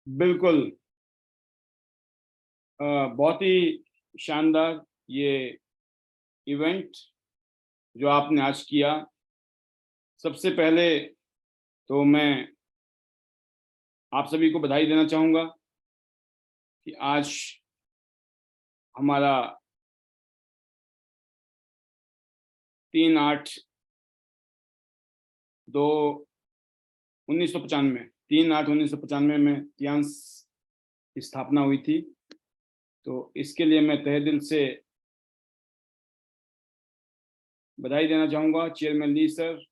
बिल्कुल। बहुत ही शानदार ये इवेंट जो आपने आज किया। सबसे पहले तो मैं आप सभी को बधाई देना चाहूँगा कि आज हमारा 3/8/1995 3/8/1995 में टियांस की स्थापना हुई थी। तो इसके लिए मैं तहे दिल से बधाई देना चाहूँगा चेयरमैन ली सर,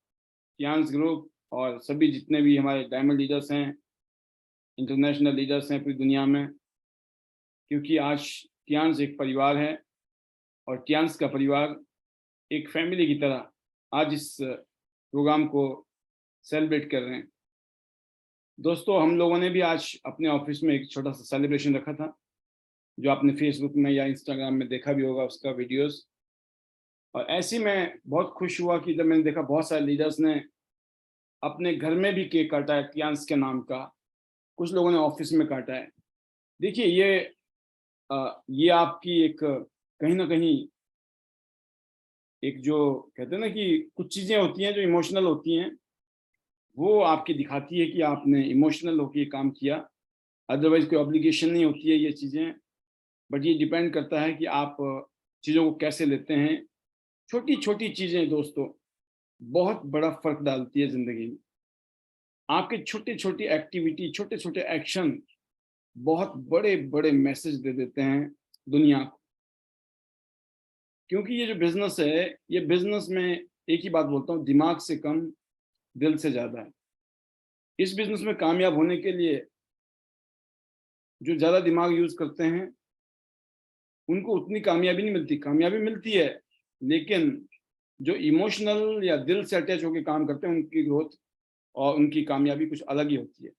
टियांस ग्रुप और सभी जितने भी हमारे डायमंड लीडर्स हैं, इंटरनेशनल लीडर्स हैं पूरी दुनिया में। क्योंकि आज टियांस एक परिवार है और टियांस का परिवार एक फैमिली की तरह आज इस प्रोग्राम को सेलिब्रेट कर रहे हैं। दोस्तों, हम लोगों ने भी आज अपने ऑफिस में एक छोटा सा सेलिब्रेशन रखा था, जो आपने फेसबुक में या इंस्टाग्राम में देखा भी होगा उसका वीडियोस। और ऐसे में बहुत खुश हुआ कि जब मैंने देखा बहुत सारे लीडर्स ने अपने घर में भी केक काटा है टियांस के नाम का, कुछ लोगों ने ऑफिस में काटा है। देखिए ये आपकी एक कहीं ना कहीं एक जो कहते हैं ना कि कुछ चीज़ें होती हैं जो इमोशनल होती हैं, वो आपकी दिखाती है कि आपने इमोशनल होकर ये काम किया। अदरवाइज कोई ऑब्लिगेशन नहीं होती है ये चीज़ें, बट ये डिपेंड करता है कि आप चीज़ों को कैसे लेते हैं। छोटी छोटी चीज़ें दोस्तों बहुत बड़ा फर्क डालती है ज़िंदगी में। आपके छोटे छोटी एक्टिविटी, छोटे छोटे एक्शन बहुत बड़े बड़े मैसेज दे देते हैं दुनिया को। क्योंकि ये जो बिजनेस है, ये बिजनेस में एक ही बात बोलता हूँ, दिमाग से कम दिल से ज़्यादा है। इस बिजनेस में कामयाब होने के लिए जो ज़्यादा दिमाग यूज़ करते हैं उनको उतनी कामयाबी नहीं मिलती। कामयाबी मिलती है, लेकिन जो इमोशनल या दिल से अटैच होकर काम करते हैं उनकी ग्रोथ और उनकी कामयाबी कुछ अलग ही होती है।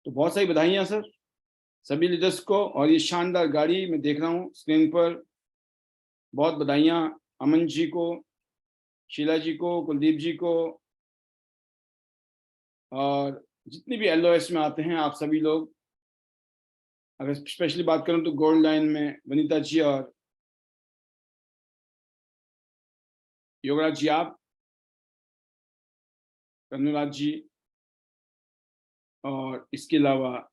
तो बहुत सारी बधाइयाँ सर सभी लीडर्स को। और ये शानदार गाड़ी मैं देख रहा हूँ स्क्रीन पर, बहुत बधाइयाँ अमन जी को, शीला जी को, कुलदीप जी को, और जितने भी LOS में आते हैं आप सभी लोग। अगर स्पेशली बात करूं तो गोल्ड लाइन में वनीता जी और योगराज जी, आप, कन्नूराज जी, और इसके अलावा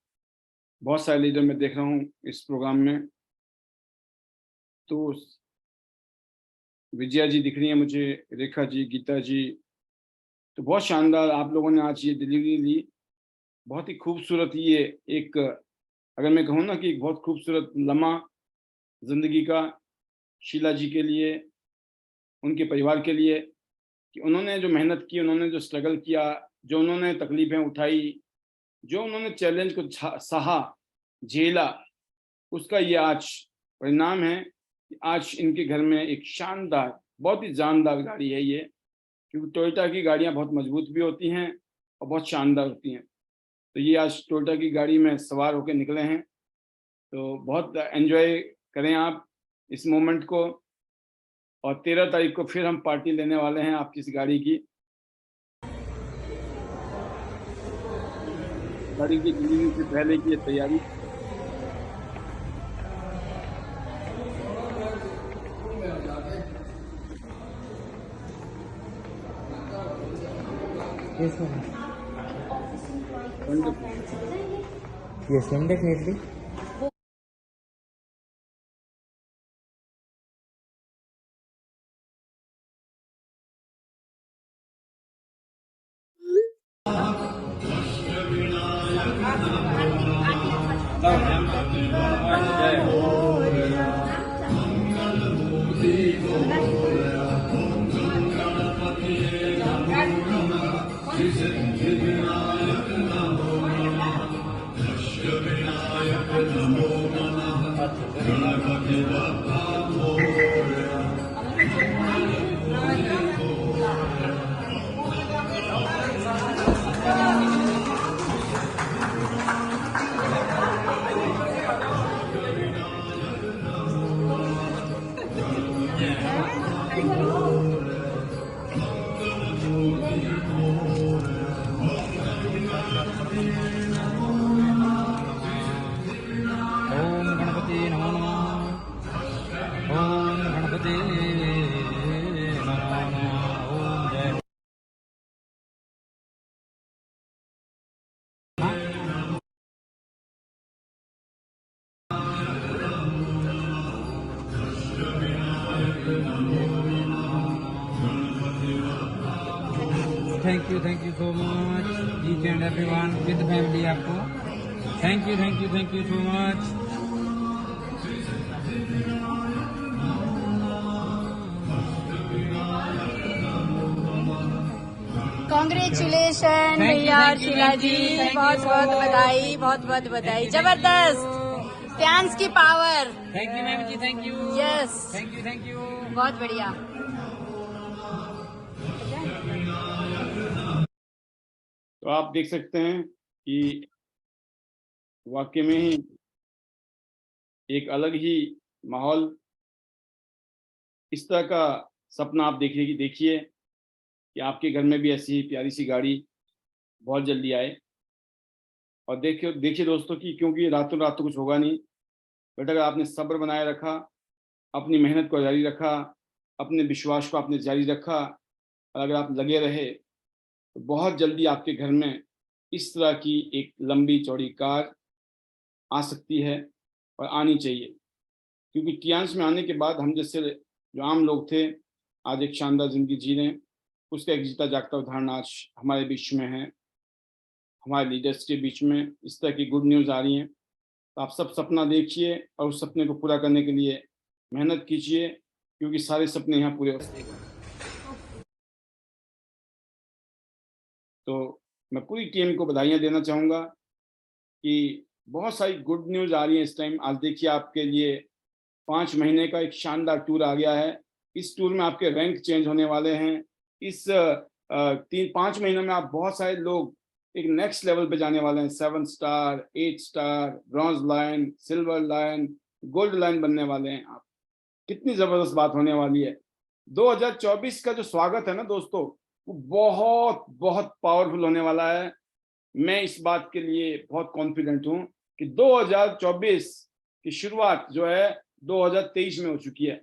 बहुत सारे लीडर मैं देख रहा हूँ इस प्रोग्राम में। तो विजया जी दिख रही है मुझे, रेखा जी, गीता जी। तो बहुत शानदार आप लोगों ने आज ये डिलीवरी ली। बहुत ही खूबसूरत ये एक, अगर मैं कहूँ ना कि एक बहुत खूबसूरत लम्हा जिंदगी का शीला जी के लिए, उनके परिवार के लिए, कि उन्होंने जो मेहनत की, उन्होंने जो स्ट्रगल किया, जो उन्होंने तकलीफें उठाई, जो उन्होंने चैलेंज को सहा, झेला, उसका ये आज परिणाम है कि आज इनके घर में एक शानदार, बहुत ही जानदार गाड़ी है ये। क्योंकि टोयोटा की गाड़ियाँ बहुत मजबूत भी होती हैं और बहुत शानदार होती हैं। तो ये आज टोयोटा की गाड़ी में सवार होकर निकले हैं। तो बहुत एंजॉय करें आप इस मोमेंट को। और 13 तारीख को फिर हम पार्टी लेने वाले हैं आपकी इस गाड़ी की डिलीवरी से पहले की तैयारी। Yes, ma'am, definitely. Thank you so much each and everyone with family आपको thank you so much. Congratulation भैया और शीला जी, बहुत बहुत बधाई। जबरदस्त फैंस की power. Thank you ma'am ji, thank you. Yes thank you बहुत बढ़िया। तो आप देख सकते हैं कि वाकई में ही एक अलग ही माहौल, इस तरह का सपना आप देखिए कि आपके घर में भी ऐसी प्यारी सी गाड़ी बहुत जल्दी आए। और देखिए दोस्तों कि क्योंकि रातों रात तो कुछ होगा नहीं, बट अगर आपने सब्र बनाए रखा, अपनी मेहनत को जारी रखा, अपने विश्वास को आपने जारी रखा, और अगर आप लगे रहे तो बहुत जल्दी आपके घर में इस तरह की एक लंबी चौड़ी कार आ सकती है और आनी चाहिए। क्योंकि टियांस में आने के बाद हम जैसे जो आम लोग थे आज एक शानदार जिंदगी जी रहे हैं, उसका एक जीता जागता उदाहरण आज हमारे बीच में है, हमारे लीडर्स के बीच में इस तरह की गुड न्यूज़ आ रही हैं। तो आप सब सपना देखिए और उस सपने को पूरा करने के लिए मेहनत कीजिए, क्योंकि सारे सपने यहाँ पूरे हो सकते हैं। तो मैं पूरी टीम को बधाइयाँ देना चाहूँगा कि बहुत सारी गुड न्यूज़ आ रही है इस टाइम। आज देखिए आपके लिए 5 महीने का एक शानदार टूर आ गया है। इस टूर में आपके रैंक चेंज होने वाले हैं। इस 3-5 महीनों में आप बहुत सारे लोग एक नेक्स्ट लेवल पे जाने वाले हैं। 7 star, 8 star, bronze lion, silver lion, gold lion बनने वाले हैं आप। कितनी ज़बरदस्त बात होने वाली है। 2024 का जो स्वागत है ना दोस्तों, वो बहुत बहुत पावरफुल होने वाला है। मैं इस बात के लिए बहुत कॉन्फिडेंट हूँ कि 2024 की शुरुआत जो है 2023 में हो चुकी है।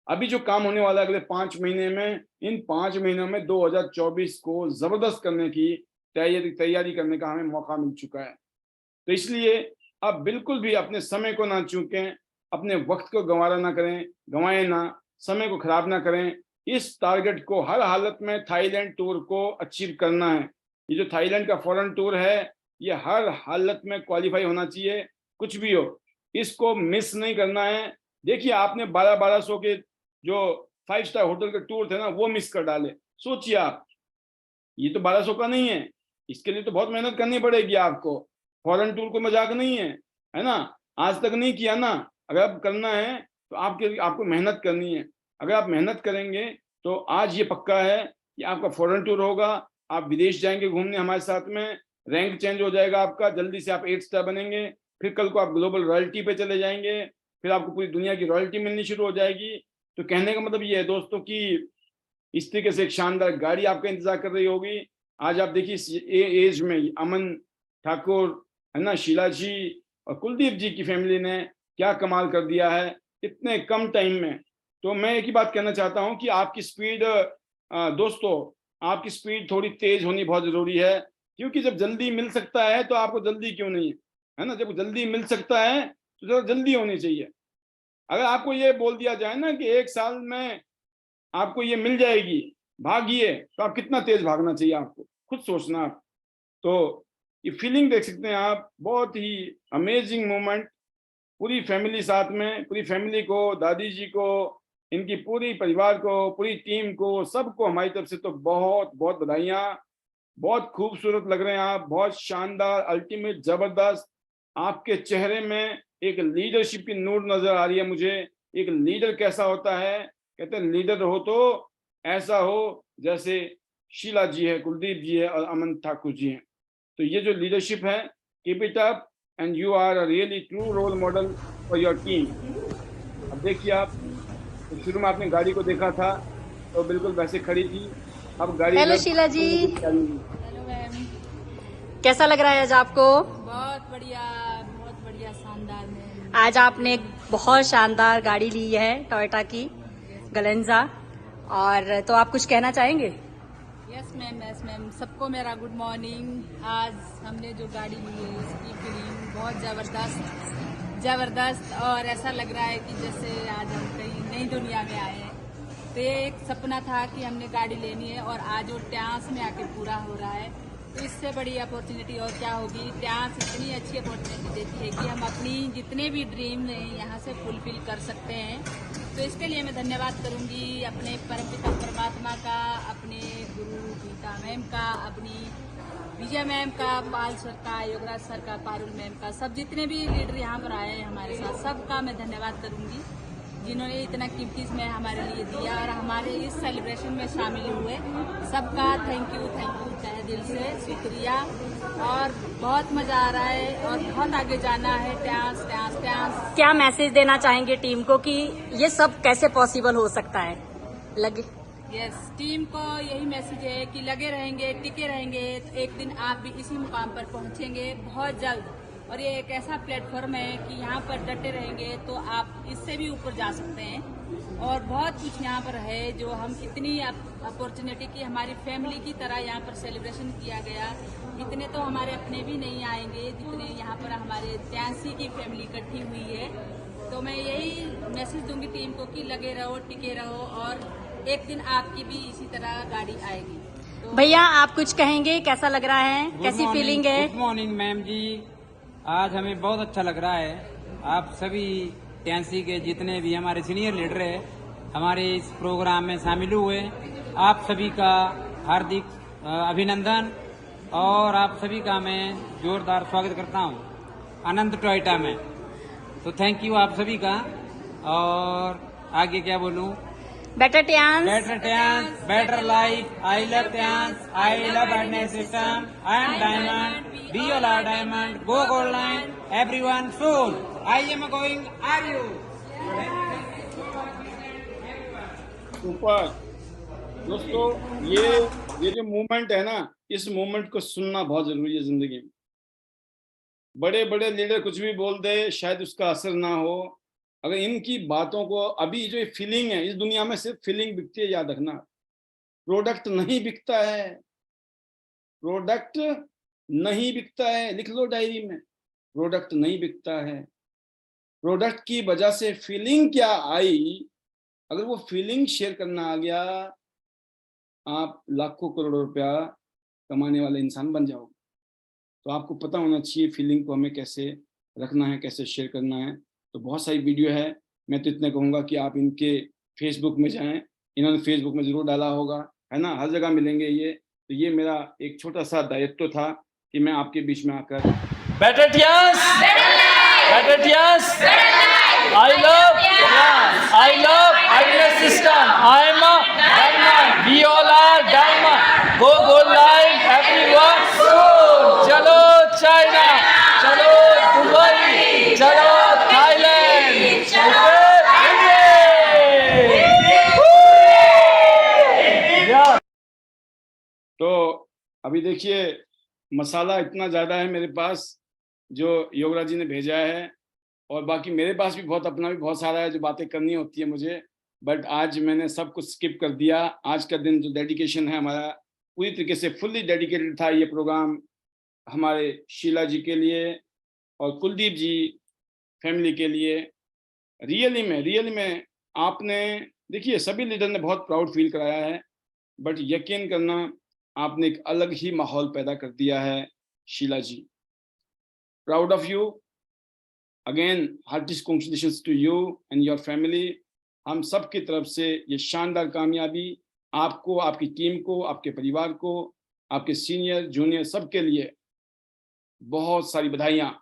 अभी जो काम होने वाला है अगले 5 महीने में, इन 5 महीनों में 2024 को जबरदस्त करने की तैयारी करने का हमें मौका मिल चुका है। तो इसलिए आप बिल्कुल भी अपने समय को ना चूकें, अपने वक्त को गंवाएं ना, समय को खराब ना करें। इस टारगेट को हर हालत में थाईलैंड टूर को अचीव करना है। ये जो थाईलैंड का फॉरेन टूर है, ये हर हालत में क्वालिफाई होना चाहिए, कुछ भी हो, इसको मिस नहीं करना है। देखिए आपने 1200 के जो 5 स्टार होटल के टूर थे ना, वो मिस कर डाले। सोचिए आप, ये तो 1200 का नहीं है, इसके लिए तो बहुत मेहनत करनी पड़ेगी आपको। फॉरेन टूर को मजाक नहीं है ना। आज तक नहीं किया ना, अगर आप करना है तो आपको मेहनत करनी है। अगर आप मेहनत करेंगे तो आज ये पक्का है कि आपका फॉरेन टूर होगा, आप विदेश जाएंगे घूमने हमारे साथ में, रैंक चेंज हो जाएगा आपका, जल्दी से आप 8 स्टार बनेंगे, फिर कल को आप ग्लोबल रॉयल्टी पे चले जाएंगे, फिर आपको पूरी दुनिया की रॉयल्टी मिलनी शुरू हो जाएगी। तो कहने का मतलब ये है दोस्तों कि इस तरीके से एक शानदार गाड़ी आपका इंतजार कर रही होगी। आज आप देखिए इस एज में अमन ठाकुर है ना, शीला जी और कुलदीप जी की फैमिली ने क्या कमाल कर दिया है इतने कम टाइम में। तो मैं एक ही बात कहना चाहता हूं कि आपकी स्पीड दोस्तों, आपकी स्पीड थोड़ी तेज होनी बहुत जरूरी है। क्योंकि जब जल्दी मिल सकता है तो आपको जल्दी क्यों नहीं है ना। जब जल्दी मिल सकता है तो जरा जल्दी होनी चाहिए। अगर आपको ये बोल दिया जाए ना कि 1 साल में आपको ये मिल जाएगी, भागिए, तो आप कितना तेज भागना चाहिए आपको, खुद सोचना आप। तो ये फीलिंग देख सकते हैं आप, बहुत ही अमेजिंग मोमेंट। पूरी फैमिली साथ में, पूरी फैमिली को, दादी जी को, इनकी पूरी परिवार को, पूरी टीम को, सबको हमारी तरफ से तो बहुत बहुत बधाइयाँ। बहुत खूबसूरत लग रहे हैं आप, बहुत शानदार, अल्टीमेट, जबरदस्त। आपके चेहरे में एक लीडरशिप की नूर नजर आ रही है मुझे। एक लीडर कैसा होता है, कहते हैं लीडर हो तो ऐसा हो जैसे शीला जी है, कुलदीप जी है और अमन ठाकुर जी हैं। तो ये जो लीडरशिप है, keep it up and you are a really true role model for your team. अब देखिए आप, तो शुरू में आपने गाड़ी को देखा था तो बिल्कुल वैसे खड़ी थी, अब गाड़ी हेलो शीला जी, हेलो मैम, कैसा लग रहा है आज आपको? बहुत बढ़िया शानदार मैम। आज आपने एक बहुत शानदार गाड़ी ली है टोयोटा की गलेंजा, और तो आप कुछ कहना चाहेंगे? यस मैम, सबको मेरा गुड मॉर्निंग। आज हमने जो गाड़ी ली है उसकी फीलिंग बहुत जबरदस्त और ऐसा लग रहा है कि जैसे आज हम कहीं नई दुनिया में आए हैं। तो ये एक सपना था कि हमने गाड़ी लेनी है और आज वो ट्यांस में आके पूरा हो रहा है। तो इससे बड़ी अपॉर्चुनिटी और क्या होगी। ट्यांस इतनी अच्छी अपॉर्चुनिटी देती है कि हम अपनी जितने भी ड्रीम हैं यहाँ से फुलफिल कर सकते हैं। तो इसके लिए मैं धन्यवाद करूँगी अपने परमपिता परमात्मा का, अपने गुरु गीता मैम का, अपनी विजय मैम का, पाल सर का, योगराज सर का, पारुल मैम का, सब जितने भी लीडर यहाँ पर आए हैं हमारे साथ, सबका मैं धन्यवाद करूँगी जिन्होंने इतना कीमती समय हमारे लिए दिया और हमारे इस सेलिब्रेशन में शामिल हुए। सबका थैंक यू तहे दिल से शुक्रिया। और बहुत मजा आ रहा है और बहुत आगे जाना है। ट्यांस ट्यांस ट्यांस। क्या मैसेज देना चाहेंगे टीम को कि ये सब कैसे पॉसिबल हो सकता है? लगे यस, टीम को यही मैसेज है कि लगे रहेंगे, टिके रहेंगे तो एक दिन आप भी इसी मुकाम पर पहुंचेंगे बहुत जल्द। और ये एक ऐसा प्लेटफॉर्म है कि यहाँ पर डटे रहेंगे तो आप इससे भी ऊपर जा सकते हैं। और बहुत कुछ यहाँ पर है जो हम इतनी अपॉर्चुनिटी की हमारी फैमिली की तरह यहाँ पर सेलिब्रेशन किया गया। इतने तो हमारे अपने भी नहीं आएंगे जितने यहाँ पर हमारे ट्यांसी की फैमिली इकट्ठी हुई है। तो मैं यही मैसेज दूंगी टीम को कि लगे रहो, टिके रहो और एक दिन आपकी भी इसी तरह गाड़ी आएगी। तो भैया आप कुछ कहेंगे, कैसा लग रहा है, कैसी फीलिंग है? गुड मॉर्निंग मैम जी, आज हमें बहुत अच्छा लग रहा है। आप सभी ट्यांसी के जितने भी हमारे सीनियर लीडर है हमारे इस प्रोग्राम में शामिल हुए, आप सभी का हार्दिक अभिनंदन और आप सभी का मैं जोरदार स्वागत करता हूँ अनंत टोयोटा में। तो थैंक यू आप सभी का। और आगे क्या बोलूँ? Better Tiens, better life. I love Trans. I love Badness system. I am Diamond. We all are Diamond. Go Gold Line. Everyone soon. I am going. Are you? Super दोस्तों, ये जो मूवमेंट है ना, इस मूवमेंट को सुनना बहुत जरूरी है जिंदगी में। बड़े बड़े लीडर कुछ भी बोल दे, शायद उसका असर ना हो। अगर इनकी बातों को, अभी जो फीलिंग है, इस दुनिया में सिर्फ फीलिंग बिकती है, याद रखना। प्रोडक्ट नहीं बिकता है, प्रोडक्ट नहीं बिकता है, लिख लो डायरी में, प्रोडक्ट नहीं बिकता है। प्रोडक्ट की वजह से फीलिंग क्या आई, अगर वो फीलिंग शेयर करना आ गया, आप लाखों करोड़ों रुपया कमाने वाले इंसान बन जाओगे। तो आपको पता होना चाहिए फीलिंग को हमें कैसे रखना है, कैसे शेयर करना है। तो बहुत सारी वीडियो है, मैं तो इतना कहूँगा कि आप इनके फेसबुक में जाएं, इन्होंने फेसबुक में जरूर डाला होगा, है ना, हर जगह मिलेंगे ये। तो ये मेरा एक छोटा सा दायित्व था कि मैं आपके बीच में आकर Better Trans, better Trans. I love Trans. I love Badness system. I am a Diamond. We all are Diamond. Go Gold Line. Everyone soon. चलो चाइना, चलो दुबई, चलो थाईलैंड, चलो तो अभी देखिए मसाला इतना ज़्यादा है मेरे पास जो योगराज जी ने भेजा है, और बाकी मेरे पास भी बहुत, अपना भी बहुत सारा है जो बातें करनी होती है मुझे, बट आज मैंने सब कुछ स्किप कर दिया। आज का दिन जो डेडिकेशन है हमारा, पूरी तरीके से फुल्ली डेडिकेटेड था ये प्रोग्राम हमारे शीला जी के लिए और कुलदीप जी फैमिली के लिए। रियली में आपने, देखिए सभी लीडर ने बहुत प्राउड फील कराया है, बट यकीन करना आपने एक अलग ही माहौल पैदा कर दिया है Sheela ji. Proud of you again, heartiest congratulations to you and your family. हम सब की तरफ से ये शानदार कामयाबी आपको, आपकी टीम को, आपके परिवार को, आपके सीनियर जूनियर सबके लिए बहुत सारी बधाइयाँ।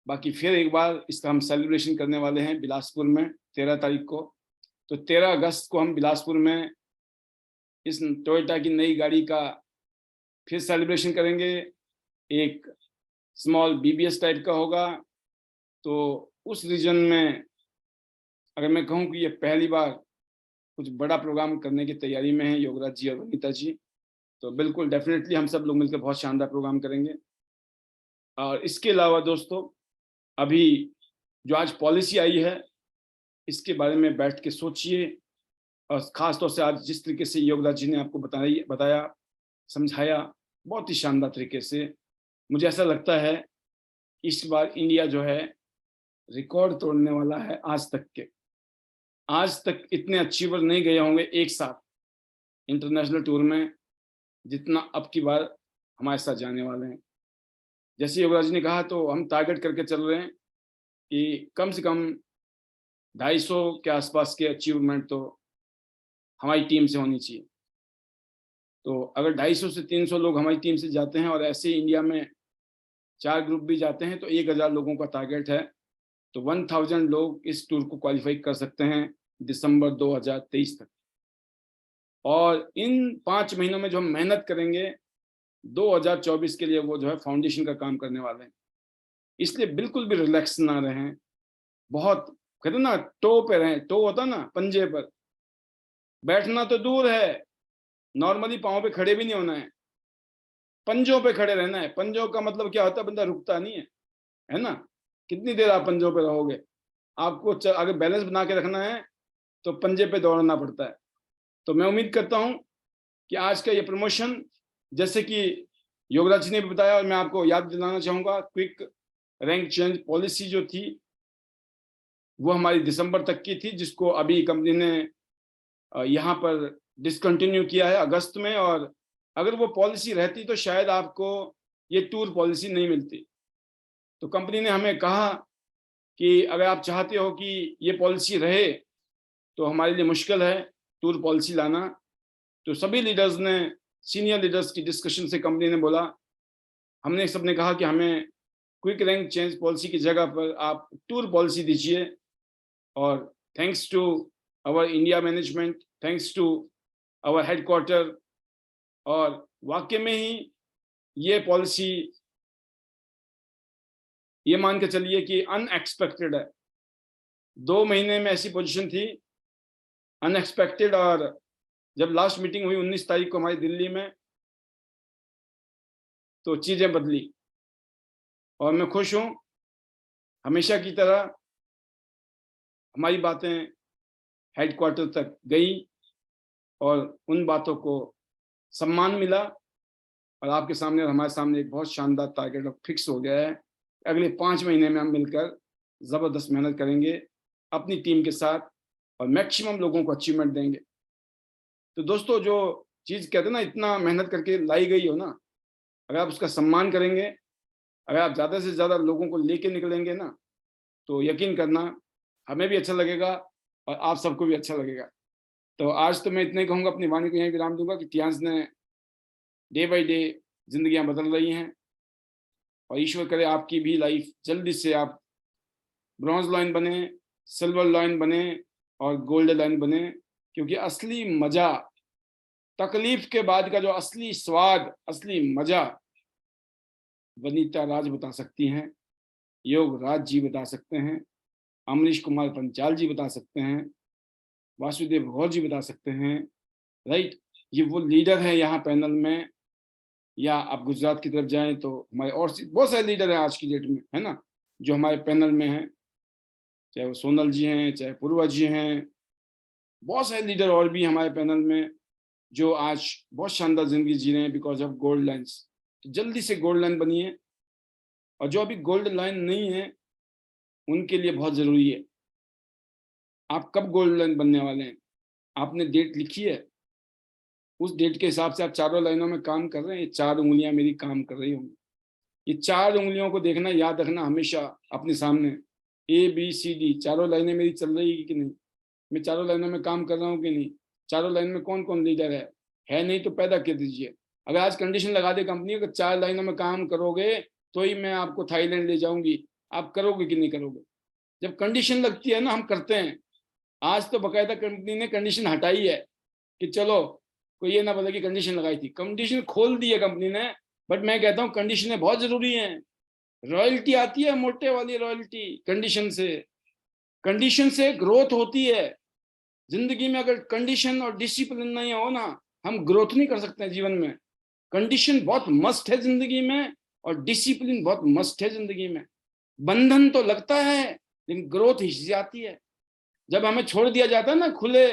बाकी फिर एक बार इसका हम सेलिब्रेशन करने वाले हैं बिलासपुर में 13 तारीख को। तो 13 अगस्त को हम बिलासपुर में इस टोयोटा की नई गाड़ी का फिर सेलिब्रेशन करेंगे। एक स्मॉल बीबीएस टाइप का होगा। तो उस रीजन में अगर मैं कहूँ कि ये पहली बार कुछ बड़ा प्रोग्राम करने की तैयारी में है योगराज जी और वनीता जी, तो बिल्कुल डेफिनेटली हम सब लोग मिलकर बहुत शानदार प्रोग्राम करेंगे। और इसके अलावा दोस्तों, अभी जो आज पॉलिसी आई है इसके बारे में बैठ के सोचिए, और ख़ास तौर से आज जिस तरीके से योगराज जी ने आपको बताया समझाया बहुत ही शानदार तरीके से, मुझे ऐसा लगता है इस बार इंडिया जो है रिकॉर्ड तोड़ने वाला है आज तक के। आज तक इतने अचीवर नहीं गए होंगे एक साथ इंटरनेशनल टूर में जितना अब की बार हमारे साथ जाने वाले हैं। जैसे युवराज जी ने कहा, तो हम टारगेट करके चल रहे हैं कि कम से कम 250 के आसपास के अचीवमेंट तो हमारी टीम से होनी चाहिए। तो अगर 250 से 300 लोग हमारी टीम से जाते हैं और ऐसे इंडिया में 4 ग्रुप भी जाते हैं तो 1000 लोगों का टारगेट है। तो 1000 लोग इस टूर को क्वालिफाई कर सकते हैं दिसंबर 2023 तक। और इन 5 महीनों में जो हम मेहनत करेंगे 2024 के लिए, वो जो है फाउंडेशन का काम करने वाले हैं। इसलिए बिल्कुल भी रिलैक्स ना रहें। बहुत कहते ना, टो पे रहें। टो होता ना पंजे पर, बैठना तो दूर है, नॉर्मली पाँव पे खड़े भी नहीं होना है, पंजों पे खड़े रहना है। पंजों का मतलब क्या होता है? बंदा रुकता नहीं है ना। कितनी देर आप पंजों पे रहोगे? आपको अगर बैलेंस बना के रखना है तो पंजे पे दौड़ना पड़ता है। तो मैं उम्मीद करता हूं कि आज का ये प्रमोशन, जैसे कि योगराज जी ने भी बताया और मैं आपको याद दिलाना चाहूंगा, क्विक रैंक चेंज पॉलिसी जो थी वो हमारी दिसंबर तक की थी, जिसको अभी कंपनी ने यहाँ पर डिसकंटिन्यू किया है अगस्त में। और अगर वो पॉलिसी रहती तो शायद आपको ये टूर पॉलिसी नहीं मिलती। तो कंपनी ने हमें कहा कि अगर आप चाहते हो कि ये पॉलिसी रहे तो हमारे लिए मुश्किल है टूर पॉलिसी लाना। तो सभी लीडर्स ने, सीनियर लीडर्स की डिस्कशन से कंपनी ने बोला, हमने सबने कहा कि हमें क्विक रैंक चेंज पॉलिसी की जगह पर आप टूर पॉलिसी दीजिए। और thanks to our India management, thanks to our headquarter, और वाकई में ही ये पॉलिसी, ये मान के चलिए कि अनएक्सपेक्टेड है। 2 महीने में ऐसी पोजीशन थी अनएक्सपेक्टेड। और जब लास्ट मीटिंग हुई 19 तारीख को हमारी दिल्ली में, तो चीजें बदली और मैं खुश हूं। हमेशा की तरह हमारी बातें हेडक्वार्टर तक गई और उन बातों को सम्मान मिला। और आपके सामने और हमारे सामने एक बहुत शानदार टारगेट फिक्स हो गया है। अगले 5 महीने में हम मिलकर जबरदस्त मेहनत करेंगे अपनी टीम के साथ और मैक्सिमम लोगों को अचीवमेंट देंगे। तो दोस्तों, जो चीज़ कहते हैं ना, इतना मेहनत करके लाई गई हो ना, अगर आप उसका सम्मान करेंगे, अगर आप ज़्यादा से ज़्यादा लोगों को लेके निकलेंगे ना, तो यकीन करना हमें भी अच्छा लगेगा और आप सबको भी अच्छा लगेगा। तो आज तो मैं इतना ही कहूँगा, अपनी वाणी को यहीं विराम दूंगा कि टियांस ने डे बाय डे जिंदगियां बदल रही हैं और ईश्वर करे आपकी भी लाइफ जल्दी से आप ब्रॉन्ज लाइन बने, सिल्वर लाइन बने और गोल्ड लाइन बने। क्योंकि असली मजा, तकलीफ के बाद का जो असली स्वाद, असली मजा वनीता राज बता सकती हैं, योग राज जी बता सकते हैं, अमरीश कुमार पंचाल जी बता सकते हैं, वासुदेव गौर जी बता सकते हैं। राइट, ये वो लीडर है यहाँ पैनल में। या आप गुजरात की तरफ जाएं तो हमारे और बहुत सारे लीडर हैं आज की डेट में, है ना, जो हमारे पैनल में हैं। चाहे वो सोनल जी हैं, चाहे पूर्वा जी हैं, बहुत सारे लीडर और भी हमारे पैनल में जो आज बहुत शानदार जिंदगी जी रहे हैं बिकॉज ऑफ गोल्ड लाइन्स। तो जल्दी से गोल्ड लाइन बनिए। और जो अभी गोल्ड लाइन नहीं है उनके लिए बहुत जरूरी है, आप कब गोल्ड लाइन बनने वाले हैं, आपने डेट लिखी है, उस डेट के हिसाब से आप चारों लाइनों में काम कर रहे हैं। ये 4 उंगलियां मेरी काम कर रही होंगी। ये 4 उंगलियों को देखना, याद रखना हमेशा अपने सामने, ABCD, चारों लाइनें मेरी चल रही है कि नहीं, मैं चारों लाइनों में काम कर रहा हूँ कि नहीं, चारों लाइन में कौन कौन लीडर है नहीं तो पैदा कर दीजिए। अगर आज कंडीशन लगा दे कंपनी, अगर 4 लाइनों में काम करोगे तो ही मैं आपको थाईलैंड ले जाऊंगी, आप करोगे कि नहीं करोगे? जब कंडीशन लगती है ना, हम करते हैं। आज तो बाकायदा कंपनी ने कंडीशन हटाई है कि चलो कोई ये ना बोले कि कंडीशन लगाई थी, कंडीशन खोल दी है कंपनी ने। बट मैं कहता हूँ कंडीशनें बहुत जरूरी हैं। रॉयल्टी आती है, मोटे वाली रॉयल्टी, कंडीशन से ग्रोथ होती है जिंदगी में। अगर कंडीशन और डिसिप्लिन नहीं हो ना, हम ग्रोथ नहीं कर सकते हैं जीवन में। कंडीशन बहुत मस्ट है जिंदगी में और डिसिप्लिन बहुत मस्ट है जिंदगी में। बंधन तो लगता है लेकिन ग्रोथ हिस्से आती है। जब हमें छोड़ दिया जाता है ना खुले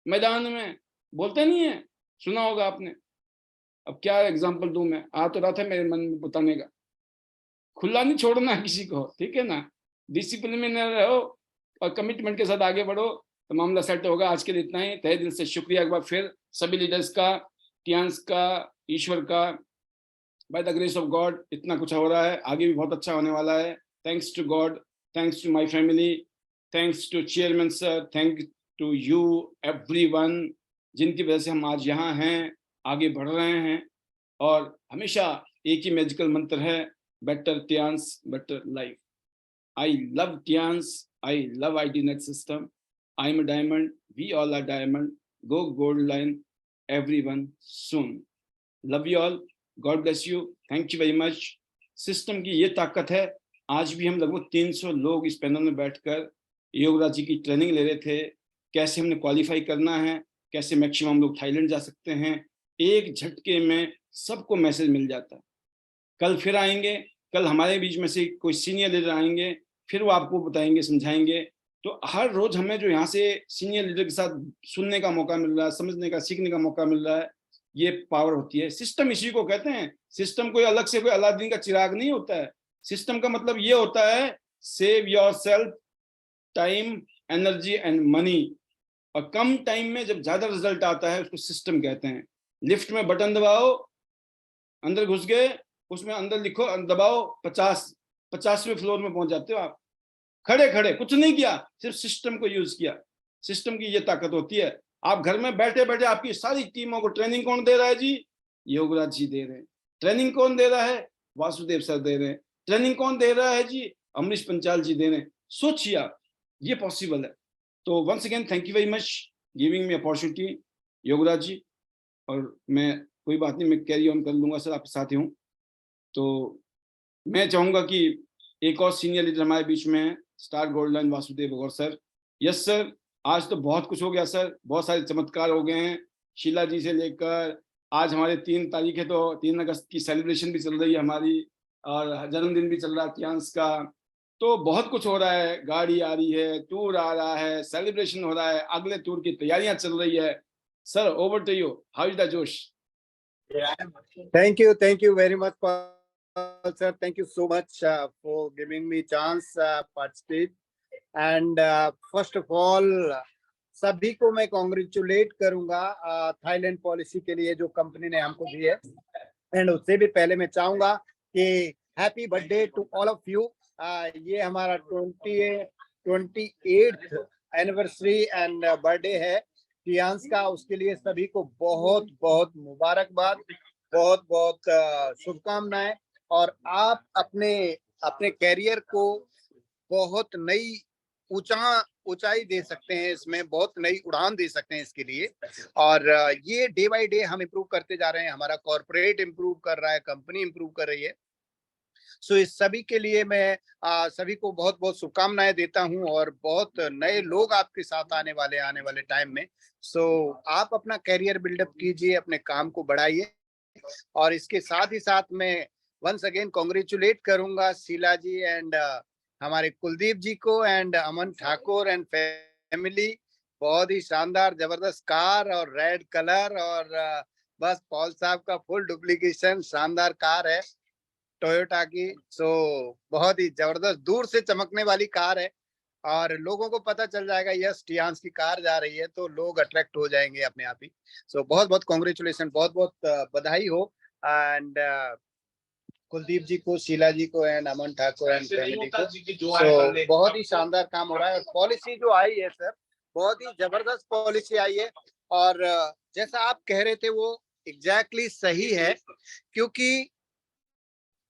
मैदान में, बोलते नहीं है, सुना होगा आपने। अब क्या एग्जांपल दूं मैं, आ तो रहा था मेरे मन में बताने का। खुला नहीं छोड़ना किसी को, ठीक है ना, डिसिप्लिन में न रहो और कमिटमेंट के साथ आगे बढ़ो। तो मामला सेट होगा। आज के लिए इतना ही। तहे दिल से शुक्रिया एक बार फिर सभी लीडर्स का, टियांस का, ईश्वर का, by the grace of God इतना कुछ हो रहा है, आगे भी बहुत अच्छा होने वाला है। Thanks to God, thanks to my family, thanks to chairman sir, thank to you everyone, जिनकी वजह से हम आज यहाँ हैं, आगे बढ़ रहे हैं। और हमेशा एक ही मैजिकल मंत्र है, better Tiens better life. I love Tiens, I love IDNet system, I am a diamond, we all are diamond, go gold line everyone soon. Love you all, God bless you, thank you very much. System की ये ताकत है, आज भी हम लगभग 300 लोग इस पैनल में बैठकर योगराज जी की ट्रेनिंग ले रहे थे, कैसे हमने क्वालिफाई करना है, कैसे मैक्सिमम लोग थाईलैंड जा सकते हैं। एक झटके में सबको मैसेज मिल जाता है। कल फिर आएंगे, कल हमारे बीच में से कोई सीनियर लीडर आएंगे, फिर वो आपको बताएंगे, समझाएंगे। तो हर रोज हमें जो यहाँ से सीनियर लीडर के साथ सुनने का मौका मिल रहा है, समझने का, सीखने का मौका मिल रहा है, ये पावर होती है। सिस्टम इसी को कहते हैं। सिस्टम कोई अलग से कोई अलादीन का चिराग नहीं होता है। सिस्टम का मतलब ये होता है, save your self, time, energy and money. और कम टाइम में जब ज्यादा रिजल्ट आता है उसको सिस्टम कहते हैं। लिफ्ट में बटन दबाओ, अंदर घुस गए, उसमें अंदर लिखो, दबाओ 50वें फ्लोर में पहुंच जाते हो आप। खड़े खड़े कुछ नहीं किया, सिर्फ सिस्टम को यूज किया। सिस्टम की ये ताकत होती है। आप घर में बैठे बैठे आपकी सारी टीमों को ट्रेनिंग कौन दे रहा है जी? योगराज जी दे रहे हैं। ट्रेनिंग कौन दे रहा है? वासुदेव सर दे रहे हैं। ट्रेनिंग कौन दे रहा है जी? अमरीश पंचाल जी दे रहे हैं। सोचिए आप, ये पॉसिबल है। तो once again thank you very much giving me opportunity Yograj ji. और मैं कोई बात नहीं, मैं कैरी ऑन कर लूंगा सर, आपके साथ ही हूँ। तो मैं चाहूंगा कि एक और सीनियर लीडर हमारे बीच में है, स्टार गोल्ड लाइन वासुदेव गौर सर। यस सर, आज तो बहुत कुछ हो गया सर, बहुत सारे चमत्कार हो गए हैं। शीला जी से लेकर आज हमारे 3 तारीख है, तो 3 अगस्त की सेलिब्रेशन भी चल रही है हमारी, और जन्मदिन भी चल रहा है टियांस का। तो बहुत कुछ हो रहा है, गाड़ी आ रही है, टूर आ रहा है, सेलिब्रेशन हो रहा है, अगले टूर की तैयारियां चल रही है। Sir over to you, how is the जोश? Thank you very much, Paul sir. Thank you so much for giving me chance participate. And first of all, सभी को मैं कॉन्ग्रेचुलेट करूंगा थाईलैंड पॉलिसी के लिए जो कंपनी ने हमको दी है। एंड उससे भी पहले मैं चाहूंगा कि happy birthday to all of you. ये हमारा 28th एनिवर्सरी एंड बर्थडे है टियांस का। उसके लिए सभी को बहुत बहुत मुबारकबाद, बहुत बहुत शुभकामनाएं। और आप अपने अपने कैरियर को बहुत नई ऊंचाई दे सकते हैं, इसमें बहुत नई उड़ान दे सकते हैं इसके लिए। और ये डे बाय डे हम इम्प्रूव करते जा रहे हैं। हमारा कॉर्पोरेट इम्प्रूव कर रहा है, कंपनी इम्प्रूव कर रही है। सो इस सभी के लिए मैं सभी को बहुत बहुत शुभकामनाएं देता हूं। और बहुत नए लोग आपके साथ आने वाले टाइम में। सो आप अपना कैरियर बिल्डअप कीजिए, अपने काम को बढ़ाइए। और इसके साथ ही साथ मैं वंस अगेन कॉन्ग्रेचुलेट करूंगा शीला जी एंड हमारे कुलदीप जी को and Aman Thakur and family. बहुत ही शानदार जबरदस्त कार और रेड कलर, और बस पॉल साहब का फुल डुप्लीकेशन शानदार कार है टोयोटा की। सो बहुत ही जबरदस्त दूर से चमकने वाली कार है, और लोगों को पता चल जाएगा यस टियांस की कार जा रही है, तो लोग अट्रैक्ट हो जाएंगे अपने आप ही। सो बहुत बहुत कॉन्ग्रेचुलेशन, बहुत बहुत बधाई हो। एंड कुलदीप जी को, शीला जी को and Aman Thakur and family को। सो बहुत ही शानदार काम हो रहा है। और पॉलिसी जो आई है सर, बहुत ही जबरदस्त पॉलिसी आई है। और जैसा आप कह रहे थे वो एग्जैक्टली सही है, क्योंकि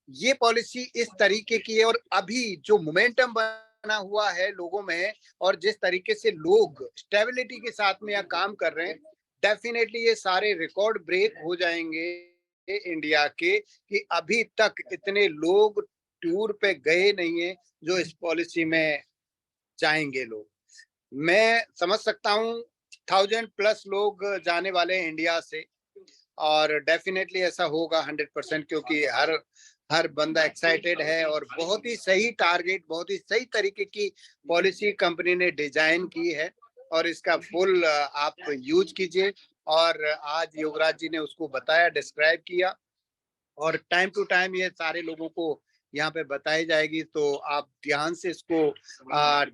ये पॉलिसी इस तरीके की है। और अभी जो मोमेंटम बना हुआ है लोगों में, और जिस तरीके से लोग स्टेबिलिटी के साथ में यहाँ काम कर रहे हैं, डेफिनेटली ये सारे रिकॉर्ड ब्रेक हो जाएंगे इंडिया के, कि अभी तक इतने लोग टूर पे गए नहीं है जो इस पॉलिसी में जाएंगे लोग। मैं समझ सकता हूँ 1000+ लोग जाने वाले हैं इंडिया से, और डेफिनेटली ऐसा होगा 100%, क्योंकि हर बंदा एक्साइटेड है। और बहुत ही सही टारगेट, बहुत ही सही तरीके की पॉलिसी कंपनी ने डिजाइन की है, और इसका फुल आप यूज कीजिए। और आज योगराज जी ने उसको बताया, डिस्क्राइब किया, और टाइम टू टाइम ये सारे लोगों को यहाँ पे बताई जाएगी, तो आप ध्यान से इसको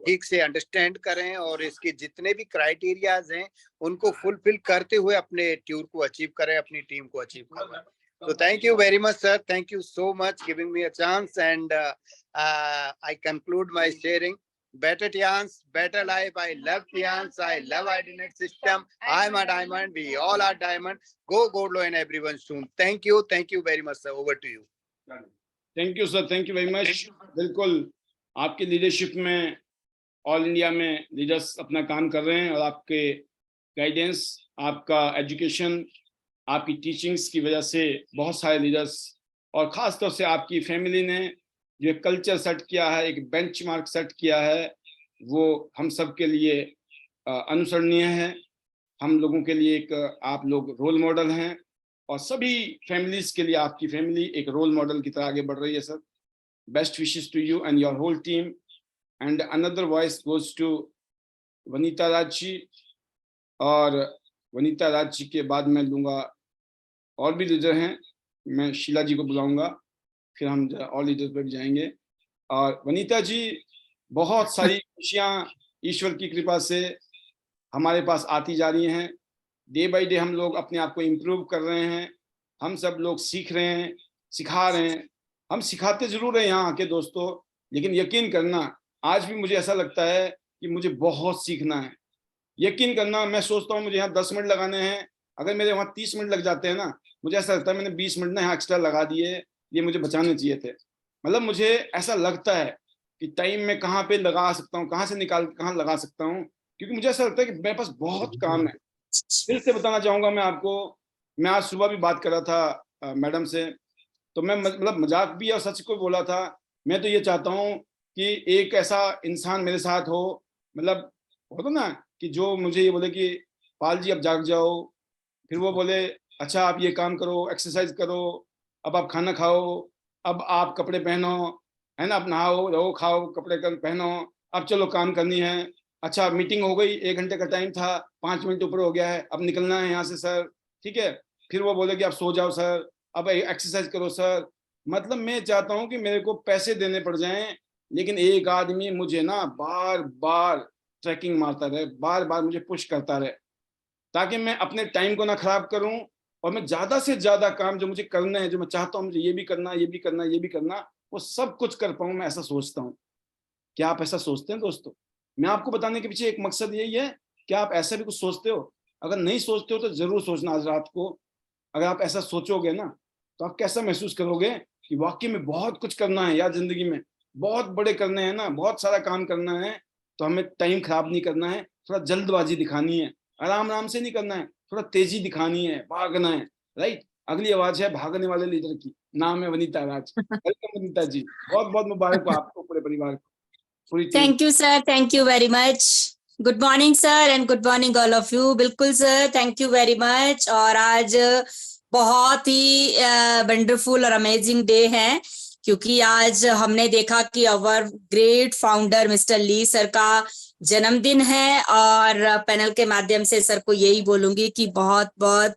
ठीक से अंडरस्टैंड करें और इसके जितने भी क्राइटेरियाज हैं उनको फुलफिल करते हुए अपने टूर को अचीव करें, अपनी टीम को अचीव करें। So thank you very much, sir. Thank you so much giving me a chance, and I conclude my sharing. Better Tians, better life. I love Tians. I love Idinet system. I'm a diamond. We all are diamond. Go Gold and everyone soon. Thank you. Thank you very much, sir. Over to you. Thank you sir, thank you very much. बिल्कुल आपकी leadership में all India में leaders अपना काम कर रहे हैं और आपके गाइडेंस, आपका एजुकेशन, आपकी टीचिंग्स की वजह से बहुत सारे लीडर्स और ख़ास तौर से आपकी फैमिली ने जो एक कल्चर सेट किया है, एक बेंचमार्क सेट किया है, वो हम सब के लिए अनुसरणीय है। हम लोगों के लिए एक आप लोग रोल मॉडल हैं और सभी फैमिलीज के लिए आपकी फैमिली एक रोल मॉडल की तरह आगे बढ़ रही है sir. Best wishes to you and your whole team. And another voice goes to Vanita Raj ji, और वनीता राज जी के बाद मैं लूँगा और भी लीडर हैं, मैं शीला जी को बुलाऊंगा, फिर हम और लीडर्स पर भी जाएंगे। और वनीता जी, बहुत सारी खुशियाँ ईश्वर की कृपा से हमारे पास आती जा रही हैं। डे बाय डे हम लोग अपने आप को इम्प्रूव कर रहे हैं, हम सब लोग सीख रहे हैं, सिखा रहे हैं। हम सिखाते ज़रूर हैं यहाँ आके दोस्तों, लेकिन यकीन करना आज भी मुझे ऐसा लगता है कि मुझे बहुत सीखना है। यकीन करना, मैं सोचता हूँ मुझे यहाँ 10 मिनट लगाने हैं, अगर मेरे वहाँ 30 मिनट लग जाते हैं ना, मुझे ऐसा लगता है मैंने 20 मिनट ना यहाँ एक्स्ट्रा लगा दिए, ये मुझे बचाने चाहिए थे। मतलब मुझे ऐसा लगता है कि टाइम में कहाँ पे लगा सकता हूँ, कहाँ से निकाल कहाँ लगा सकता हूँ, क्योंकि मुझे ऐसा लगता है कि मेरे पास बहुत काम है। दिल से बताना चाहूँगा मैं आपको, मैं आज सुबह भी बात कर रहा था मैडम से, तो मैं मतलब मजाक भी और सच को बोला था। मैं तो ये चाहता हूँ कि एक ऐसा इंसान मेरे साथ हो, मतलब होता ना कि जो मुझे ये बोले कि पाल जी अब जाग जाओ, फिर वो बोले अच्छा आप ये काम करो, एक्सरसाइज करो, अब आप खाना खाओ, अब आप कपड़े पहनो, है ना, अब नहाओ रहो खाओ कपड़े पहनो, अब चलो काम करनी है। अच्छा मीटिंग हो गई, 1 घंटे का टाइम था, 5 मिनट ऊपर हो गया है, अब निकलना है यहाँ से सर, ठीक है। फिर वो बोले कि आप सो जाओ सर, अब एक्सरसाइज करो सर। मतलब मैं चाहता हूँ कि मेरे को पैसे देने पड़ जाएं, लेकिन एक आदमी मुझे ना बार बार ट्रैकिंग मारता रहे, बार बार मुझे पुश करता रहे, ताकि मैं अपने टाइम को ना खराब करूं और मैं ज़्यादा से ज़्यादा काम जो मुझे करना है, जो मैं चाहता हूँ मुझे ये भी करना, ये भी करना, ये भी करना, वो सब कुछ कर पाऊँ, मैं ऐसा सोचता हूँ। क्या आप ऐसा सोचते हैं दोस्तों? मैं आपको बताने के पीछे एक मकसद यही है कि आप ऐसा भी कुछ सोचते हो। अगर नहीं सोचते हो तो ज़रूर सोचना आज रात को। अगर आप ऐसा सोचोगे ना तो आप कैसा महसूस करोगे कि वाकई में बहुत कुछ करना है यार, ज़िंदगी में बहुत बड़े करने हैं ना, बहुत सारा काम करना है, तो हमें टाइम खराब नहीं करना है, थोड़ा जल्दबाजी दिखानी है, आराम आराम से नहीं करना है, थोड़ा तेजी दिखानी है, भागना है, राइट। अगली आवाज है भागने वाले लीडर की, नाम है वनीता राज। वेलकम वनीता जी, बहुत बहुत मुबारक हो आपको, पूरे परिवार को, पूरी team. Thank you sir, thank you very much. Good morning sir and good morning all of you. बिल्कुल sir, thank you very much. और आज बहुत ही वंडरफुल और अमेजिंग डे है, क्योंकि आज हमने देखा कि our great founder mister Li sir का जन्मदिन है, और पैनल के माध्यम से सर को यही बोलूंगी कि बहुत बहुत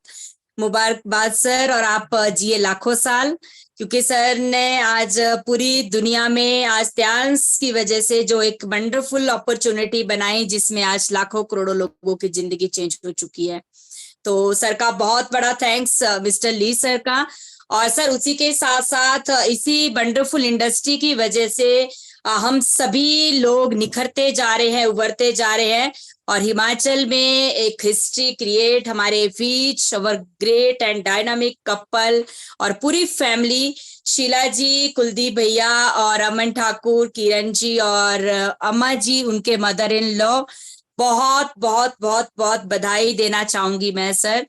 मुबारकबाद सर, और आप जिए लाखों साल, क्योंकि सर ने आज पूरी दुनिया में आज त्यांश की वजह से जो एक वंडरफुल अपॉर्चुनिटी बनाई, जिसमें आज लाखों करोड़ों लोगों की जिंदगी चेंज हो चुकी है। तो सर का बहुत बड़ा थैंक्स मिस्टर ली सर का। और सर उसी के साथ साथ इसी वंडरफुल इंडस्ट्री की वजह से हम सभी लोग निखरते जा रहे हैं, उभरते जा रहे हैं, और हिमाचल में एक हिस्ट्री क्रिएट हमारे बीच, our great and dynamic couple और पूरी फैमिली, शीला जी, कुलदीप भैया और अमन ठाकुर, किरण जी और अम्मा जी, उनके मदर इन लॉ, बहुत बहुत बहुत बहुत बधाई देना चाहूंगी मैं सर,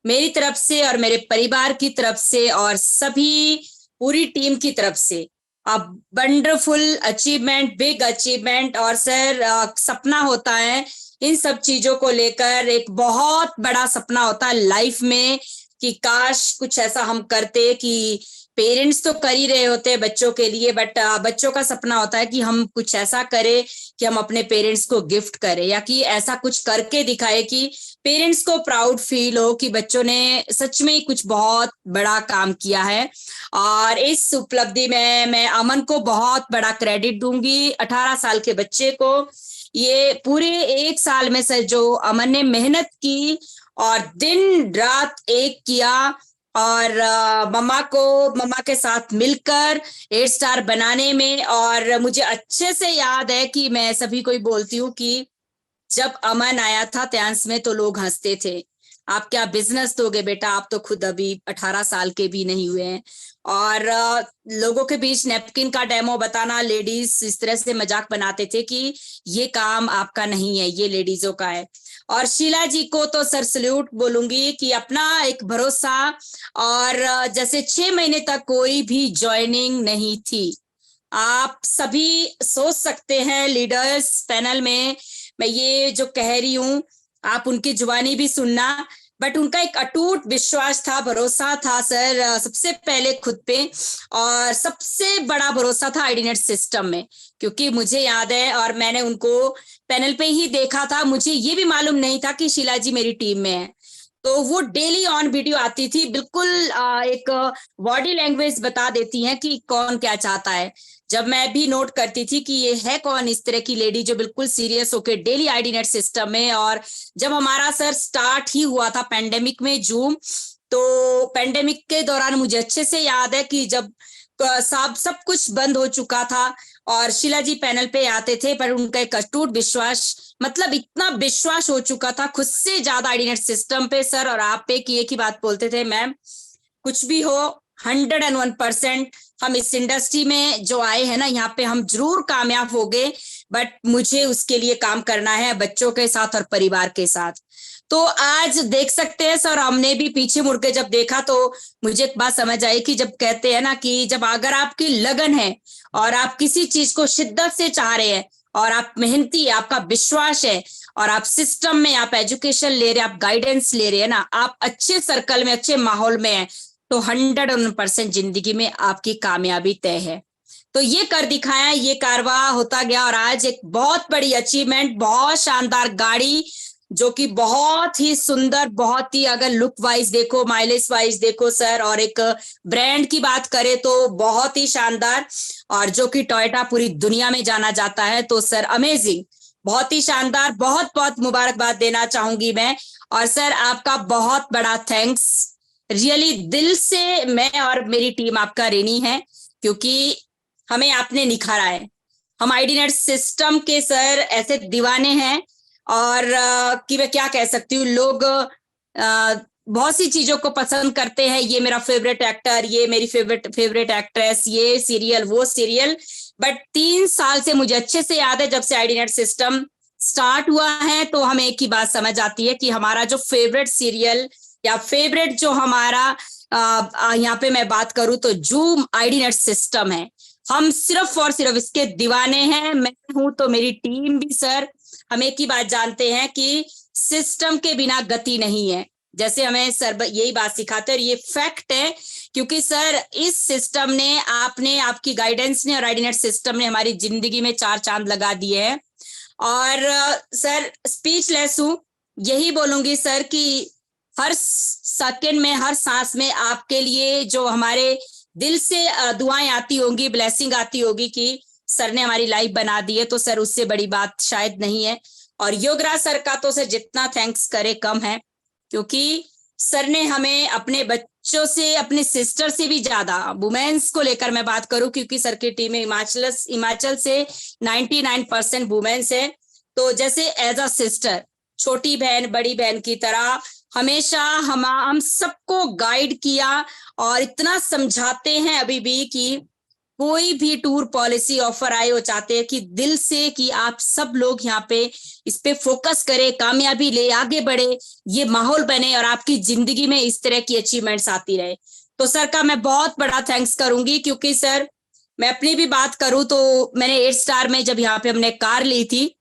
मेरी तरफ से और मेरे परिवार की तरफ से और सभी पूरी टीम की तरफ से। अब वंडरफुल अचीवमेंट, बिग अचीवमेंट। और सर सपना होता है इन सब चीजों को लेकर, एक बहुत बड़ा सपना होता है लाइफ में कि काश कुछ ऐसा हम करते कि पेरेंट्स तो कर ही रहे होते हैं बच्चों के लिए, बट बच्चों का सपना होता है कि हम कुछ ऐसा करें कि हम अपने पेरेंट्स को गिफ्ट करें, या कि ऐसा कुछ करके दिखाए कि पेरेंट्स को प्राउड फील हो कि बच्चों ने सच में कुछ बहुत बड़ा काम किया है। और इस उपलब्धि में मैं अमन को बहुत बड़ा क्रेडिट दूंगी, 18 साल के बच्चे को। ये पूरे 1 साल में से जो अमन ने मेहनत की और दिन रात एक किया, और मम्मा के साथ मिलकर 8 स्टार बनाने में। और मुझे अच्छे से याद है कि मैं सभी को ही बोलती हूँ कि जब अमन आया था त्यांस में तो लोग हंसते थे, आप क्या बिजनेस दोगे बेटा, आप तो खुद अभी 18 साल के भी नहीं हुए हैं। और लोगों के बीच नैपकिन का डेमो बताना, लेडीज इस तरह से मजाक बनाते थे कि ये काम आपका नहीं है, ये लेडीजों का है। और शीला जी को तो सर सल्यूट बोलूंगी कि अपना एक भरोसा, और जैसे 6 महीने तक कोई भी ज्वाइनिंग नहीं थी। आप सभी सोच सकते हैं लीडर्स पैनल में मैं ये जो कह रही हूं, आप उनकी जुबानी भी सुनना, बट उनका एक अटूट विश्वास था, भरोसा था सर, सबसे पहले खुद पे, और सबसे बड़ा भरोसा था आईडीनेट सिस्टम में। क्योंकि मुझे याद है, और मैंने उनको पैनल पे ही देखा था, मुझे ये भी मालूम नहीं था कि शीला जी मेरी टीम में है। तो वो डेली ऑन वीडियो आती थी, बिल्कुल एक बॉडी लैंग्वेज बता देती हैं कि कौन क्या चाहता है। जब मैं भी नोट करती थी कि ये है कौन इस तरह की लेडी जो बिल्कुल सीरियस होके डेली आईडीनेट सिस्टम में। और जब हमारा सर स्टार्ट ही हुआ था पैंडेमिक में जूम, तो पैंडेमिक के दौरान मुझे अच्छे से याद है कि जब सब कुछ बंद हो चुका था और शीला जी पैनल पे आते थे, पर उनका एक अटूट विश्वास, मतलब इतना विश्वास हो चुका था खुद से ज्यादा आईडीनेट सिस्टम पे सर और आप पे, कि एक ही बात बोलते थे, मैम कुछ भी हो 101% हम इस इंडस्ट्री में जो आए हैं ना, यहाँ पे हम जरूर कामयाब होंगे, बट मुझे उसके लिए काम करना है बच्चों के साथ और परिवार के साथ। तो आज देख सकते हैं सर, हमने भी पीछे मुड़ के जब देखा तो मुझे एक बात समझ आई कि जब कहते हैं ना कि जब अगर आपकी लगन है और आप किसी चीज को शिद्दत से चाह रहे हैं और आप मेहनती है, आपका विश्वास है, और आप सिस्टम में आप एजुकेशन ले रहे हैं, आप गाइडेंस ले रहे हैं ना, आप अच्छे सर्कल में, अच्छे माहौल में है, तो 101% जिंदगी में आपकी कामयाबी तय है। तो ये कर दिखाया, ये कारवा होता गया, और आज एक बहुत बड़ी अचीवमेंट, बहुत शानदार गाड़ी जो कि बहुत ही सुंदर, बहुत ही, अगर लुक वाइज देखो, माइलेज वाइज देखो सर, और एक ब्रांड की बात करें तो बहुत ही शानदार, और जो कि टोयोटा पूरी दुनिया में जाना जाता है। तो सर अमेजिंग, बहुत ही शानदार, बहुत बहुत मुबारकबाद देना चाहूंगी मैं। और सर आपका बहुत बड़ा थैंक्स, रियली दिल से मैं और मेरी टीम आपका ऋणी है, क्योंकि हमें आपने निखारा है। हम आईडीनेट सिस्टम के सर ऐसे दीवाने हैं, और कि मैं क्या कह सकती हूँ, लोग बहुत सी चीजों को पसंद करते हैं, ये मेरा फेवरेट एक्टर, ये मेरी फेवरेट एक्ट्रेस, ये सीरियल, वो सीरियल, बट 3 साल से मुझे अच्छे से याद है जब से आईडीनेट सिस्टम स्टार्ट हुआ है, तो हमें एक ही बात समझ आती है कि हमारा जो फेवरेट सीरियल या फेवरेट जो हमारा यहाँ पे मैं बात करूं तो जूम आईडीनेट सिस्टम है। हम सिर्फ और सिर्फ इसके दीवाने हैं, मैं हूं तो मेरी टीम भी सर। हम एक ही बात जानते हैं कि सिस्टम के बिना गति नहीं है, जैसे हमें सर यही बात सिखाते हैं, और ये फैक्ट है, क्योंकि सर इस सिस्टम ने, आपने, आपकी गाइडेंस ने और आईडीनेट सिस्टम ने हमारी जिंदगी में 4 चांद लगा दिए हैं। और सर स्पीचलेस हूं, यही बोलूंगी सर कि हर सेकंड में, हर सांस में आपके लिए जो हमारे दिल से दुआएं आती होंगी, ब्लेसिंग आती होगी कि सर ने हमारी लाइफ बना दी है, तो सर उससे बड़ी बात शायद नहीं है। और योगराज सर का तो सर जितना थैंक्स करे कम है, क्योंकि सर ने हमें अपने बच्चों से, अपने सिस्टर से भी ज्यादा, वुमेन्स को लेकर मैं बात करूं, क्योंकि सर की टीम में हिमाचल से 99% वुमेन्स है, तो जैसे एज अ सिस्टर, छोटी बहन, बड़ी बहन की तरह हमेशा हम सबको गाइड किया, और इतना समझाते हैं अभी भी कि कोई भी टूर पॉलिसी ऑफर आए, वो चाहते हैं कि दिल से कि आप सब लोग यहाँ पे इस पे फोकस करें, कामयाबी ले, आगे बढ़े, ये माहौल बने और आपकी जिंदगी में इस तरह की अचीवमेंट्स आती रहे। तो सर का मैं बहुत बड़ा थैंक्स करूंगी, क्योंकि सर मैं अपनी भी बात करूं तो मैंने 8 स्टार में जब यहाँ पे हमने कार ली थी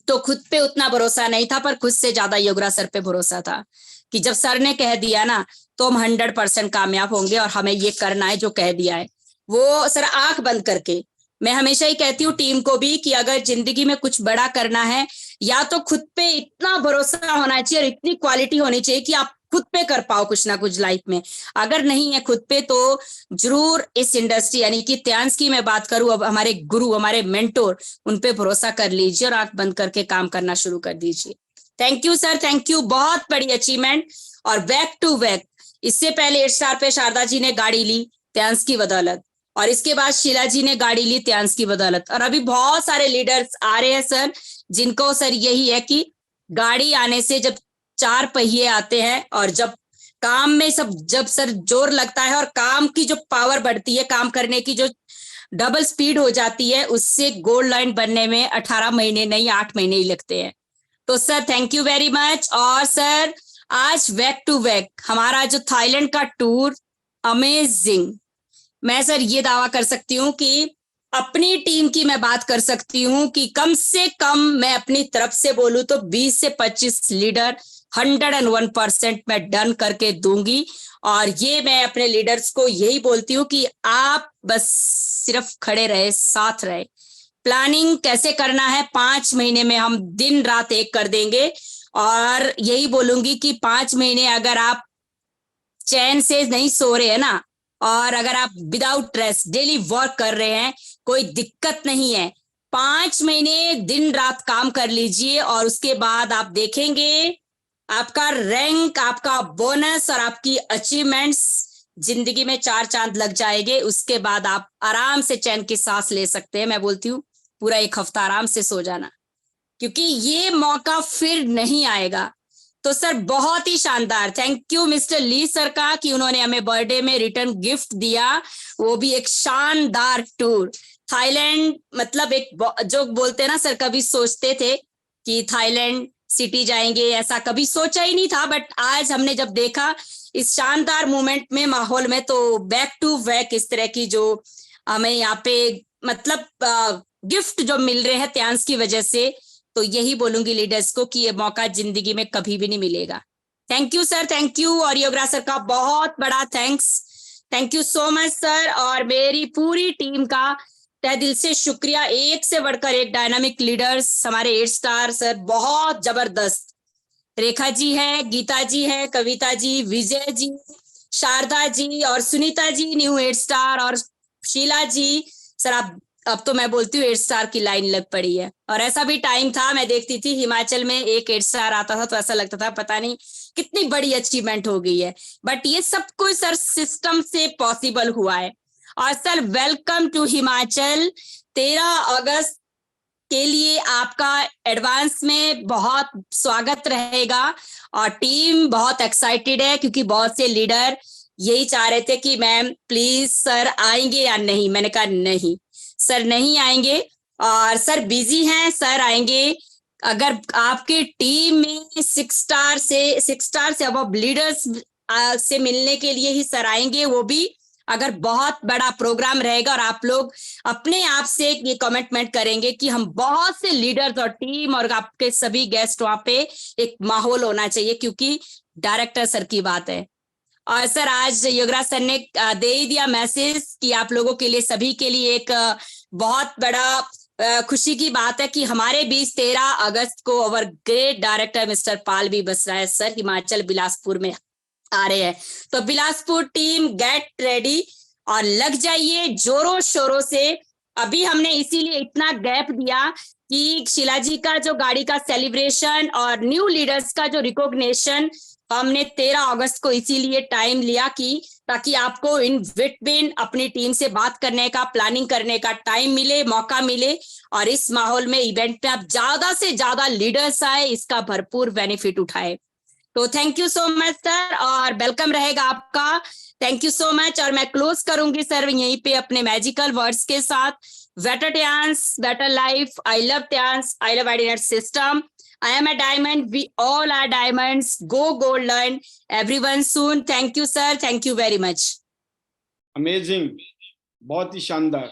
तो खुद पे उतना भरोसा नहीं था, पर खुद से ज्यादा योगराज सर पे भरोसा था। कि जब सर ने कह दिया ना तो हम 100% कामयाब होंगे और हमें ये करना है जो कह दिया है। वो सर आंख बंद करके, मैं हमेशा ही कहती हूँ टीम को भी कि अगर जिंदगी में कुछ बड़ा करना है, या तो खुद पे इतना भरोसा होना चाहिए और इतनी क्वालिटी होनी चाहिए कि आप खुद पे कर पाओ कुछ ना कुछ लाइफ में। अगर नहीं है खुद पे तो जरूर इस इंडस्ट्री यानी कि त्यांस की मैं बात करूं, अब हमारे गुरु, हमारे मेंटोर, उन पे भरोसा कर लीजिए और आंख बंद करके काम करना शुरू कर दीजिए। Thank you sir, thank you, बहुत बड़ी अचीवमेंट। और बैक टू बैक, इससे पहले 8 स्टार पे शारदा जी ने गाड़ी ली त्यांस की बदौलत, और इसके बाद शीला जी ने गाड़ी ली त्यांस की बदौलत, और अभी बहुत सारे लीडर्स आ रहे हैं सर, जिनको सर यही है कि गाड़ी आने से जब 4 पहिए आते हैं और जब काम में जब सर जोर लगता है और काम की जो पावर बढ़ती है, काम करने की जो डबल स्पीड हो जाती है, उससे गोल्ड लाइन बनने में 18 महीने नहीं 8 महीने ही लगते हैं। तो sir thank you very much. और सर आज बैक टू बैक हमारा जो थाईलैंड का टूर अमेजिंग, मैं सर ये दावा कर सकती हूँ कि अपनी टीम की मैं बात कर सकती हूँ कि कम से कम मैं अपनी तरफ से बोलूं तो 20 से 25 लीडर 101% मैं डन करके दूंगी। और ये मैं अपने लीडर्स को यही बोलती हूँ कि आप बस सिर्फ खड़े रहे, साथ रहे। प्लानिंग कैसे करना है 5 महीने में हम दिन रात एक कर देंगे। और यही बोलूंगी कि 5 महीने अगर आप चैन से नहीं सो रहे हैं ना, और अगर आप विदाउट रेस्ट डेली वर्क कर रहे हैं, कोई दिक्कत नहीं है। 5 महीने दिन रात काम कर लीजिए और उसके बाद आप देखेंगे आपका रैंक, आपका बोनस और आपकी अचीवमेंट्स जिंदगी में 4 चांद लग जाएंगे। उसके बाद आप आराम से चैन की सांस ले सकते हैं। मैं बोलती हूँ पूरा 1 हफ्ता आराम से सो जाना, क्योंकि ये मौका फिर नहीं आएगा। तो सर बहुत ही शानदार, thank you mister Li sir का कि उन्होंने हमें बर्थडे में रिटर्न गिफ्ट दिया, वो भी एक शानदार टूर थाईलैंड। मतलब एक जो बोलते हैं ना सर, कभी सोचते थे कि थाईलैंड सिटी जाएंगे, ऐसा कभी सोचा ही नहीं था, बट आज हमने जब देखा इस शानदार मोमेंट में, माहौल में, तो बैक टू बैक इस तरह की जो हमें यहाँ पे मतलब गिफ्ट जो मिल रहे हैं त्यांस की वजह से, तो यही बोलूंगी लीडर्स को कि ये मौका जिंदगी में कभी भी नहीं मिलेगा। Thank you sir, thank you. और योगराज सर का बहुत बड़ा thanks, thank you so much sir. और मेरी पूरी टीम का तहे दिल से शुक्रिया, एक से बढ़कर एक डायनामिक लीडर्स, हमारे 8 स्टार सर बहुत जबरदस्त, रेखा जी है, गीता जी है, कविता जी, विजय जी, शारदा जी और सुनीता जी न्यू 8 स्टार, और शीला जी। सर आप अब तो मैं बोलती हूँ 8 स्टार की लाइन लग पड़ी है। और ऐसा भी टाइम था, मैं देखती थी हिमाचल में एक 8 स्टार आता था तो ऐसा लगता था पता नहीं कितनी बड़ी अचीवमेंट हो गई है, बट ये सब कुछ सर सिस्टम से पॉसिबल हुआ है। और सर वेलकम टू हिमाचल। 13 अगस्त के लिए आपका एडवांस में बहुत स्वागत रहेगा और टीम बहुत एक्साइटेड है, क्योंकि बहुत से लीडर यही चाह रहे थे कि मैम प्लीज सर आएंगे या नहीं। मैंने कहा नहीं सर, नहीं आएंगे, और सर बिजी हैं, सर आएंगे। अगर आपके टीम में 6 स्टार से अब लीडर्स से मिलने के लिए ही सर आएंगे, वो भी अगर बहुत बड़ा प्रोग्राम रहेगा और आप लोग अपने आप से ये कमिटमेंट करेंगे कि हम बहुत से लीडर्स और टीम और आपके सभी गेस्ट वहां पे एक माहौल होना चाहिए, क्योंकि डायरेक्टर सर की बात है। और सर आज योगराज सर ने दे ही दिया मैसेज कि आप लोगों के लिए, सभी के लिए एक बहुत बड़ा खुशी की बात है कि हमारे बीच 13 अगस्त को अवर ग्रेट डायरेक्टर मिस्टर पाल भी बसराय सर हिमाचल बिलासपुर में आ रहे हैं। तो बिलासपुर टीम गेट रेडी और लग जाइए जोरों शोरों से। अभी हमने इसीलिए इतना गैप दिया कि शीला जी का जो गाड़ी का सेलिब्रेशन और न्यू लीडर्स का जो रिकॉग्निशन, हमने 13 अगस्त को इसीलिए टाइम लिया कि ताकि आपको इन बिटवीन अपनी टीम से बात करने का, प्लानिंग करने का टाइम मिले, मौका मिले, और इस माहौल में इवेंट में आप ज्यादा से ज्यादा लीडर्स आए, इसका भरपूर बेनिफिट उठाए। तो thank you so much sir, और वेलकम रहेगा आपका। Thank you so much. और मैं क्लोज करूंगी सर यहीं पे अपने मैजिकल वर्ड्स के साथ। Better Tiens, better life, I love Tiens, I love IDNet system, I am a diamond, we all are diamonds, go gold learn, everyone soon. Thank you sir, thank you very much. Amazing, बहुत ही शानदार।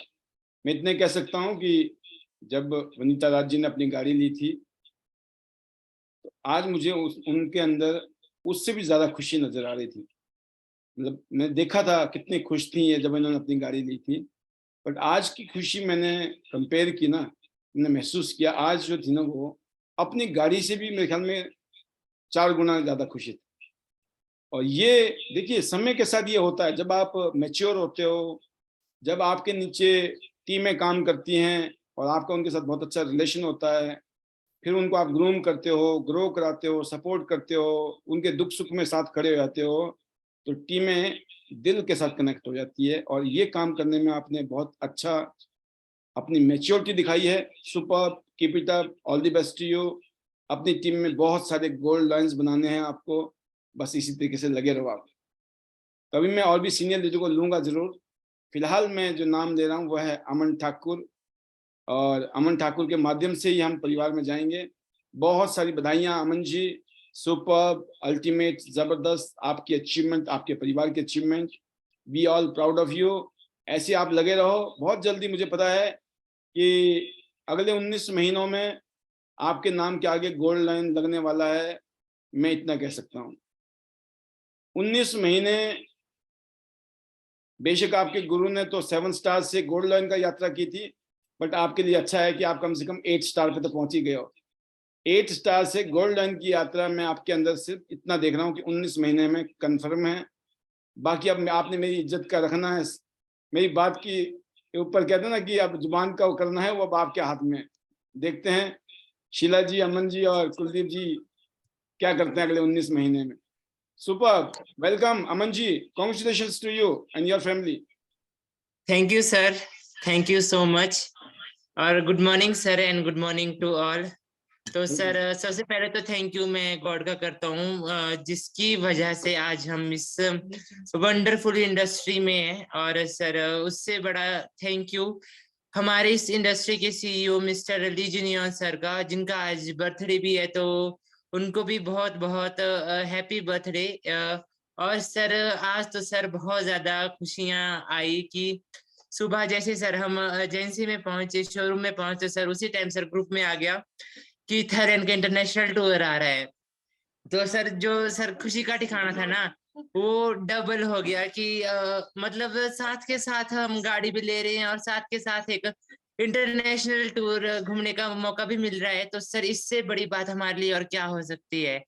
मैं इतने कह सकता हूं कि जब वनीता राज जी ने अपनी गाड़ी ली थी तो आज मुझे उनके अंदर उससे भी ज्यादा खुशी नजर आ रही थी। मतलब मैं देखा था कितनी खुश थी ये जब इन्होंने अपनी गाड़ी ली थी, बट आज की खुशी मैंने कंपेयर की ना, मैंने महसूस किया आज जो थी ना वो अपनी गाड़ी से भी मेरे ख्याल में 4 गुना ज्यादा खुशी थी। और ये देखिए समय के साथ ये होता है, जब आप मैच्योर होते हो, जब आपके नीचे टीमें काम करती हैं और आपका उनके साथ बहुत अच्छा रिलेशन होता है, फिर उनको आप ग्रूम करते हो, ग्रो कराते हो, सपोर्ट करते हो, उनके दुख सुख में साथ खड़े हो जाते हो, तो टीमें दिल के साथ कनेक्ट हो जाती है। और ये काम करने में आपने बहुत अच्छा अपनी मैच्योरिटी दिखाई है। Super, keep it up, all the best to you. अपनी टीम में बहुत सारे गोल्ड लाइन्स बनाने हैं आपको, बस इसी तरीके से लगे रहो आप। कभी मैं और भी सीनियर लीडर को लूंगा जरूर। फिलहाल मैं जो नाम ले रहा हूँ वह है अमन ठाकुर, और अमन ठाकुर के माध्यम से ही हम परिवार में जाएंगे। बहुत सारी बधाइयाँ अमन जी, सुपर, अल्टीमेट, जबरदस्त आपकी अचीवमेंट, आपके परिवार की achievement. We all proud of you. ऐसे आप लगे रहो। बहुत जल्दी मुझे पता है कि अगले 19 महीनों में आपके नाम के आगे गोल्ड लाइन लगने वाला है, मैं इतना कह सकता हूँ। 19 महीने, बेशक आपके गुरु ने तो 7 स्टार से गोल्ड लाइन का यात्रा की थी, बट आपके लिए अच्छा है कि आप कम से कम 8 स्टार पे तो पहुंच ही गए हो। 8 स्टार से गोल्ड लाइन की यात्रा में आपके अंदर सिर्फ इतना देख रहा हूँ कि 19 महीने में कंफर्म है। बाकी अब आपने मेरी इज्जत का रखना है, मेरी बात की ऊपर कहते हैं ना कि अब जुबान का वो करना है, वो अब आपके हाथ में। देखते हैं शीला जी, अमन जी और कुलदीप जी क्या करते हैं अगले 19 महीने में। Super, welcome Aman ji, congratulations to you and your family. Thank you sir, thank you so much, और good morning sir and good morning to all. तो सर सबसे पहले तो थैंक यू मैं गॉड का करता हूँ, जिसकी वजह से आज हम इस वंडरफुल इंडस्ट्री में हैं। और सर उससे बड़ा थैंक यू हमारे इस इंडस्ट्री के सीईओ मिस्टर ली जुनियर सर का, जिनका आज बर्थडे भी है, तो उनको भी बहुत बहुत हैप्पी बर्थडे। और सर आज तो सर बहुत ज्यादा खुशियां आई कि सुबह जैसे सर हम एजेंसी में पहुंचे, शोरूम में पहुंचे, सर उसी टाइम सर ग्रुप में आ गया कि थाईलैंड का इंटरनेशनल टूर आ रहा है। तो सर जो सर खुशी का ठिकाना था ना, वो डबल हो गया कि मतलब साथ के साथ हम गाड़ी भी ले रहे हैं और साथ के साथ एक इंटरनेशनल टूर घूमने का मौका भी मिल रहा है। तो सर इससे बड़ी बात हमारे लिए और क्या हो सकती है।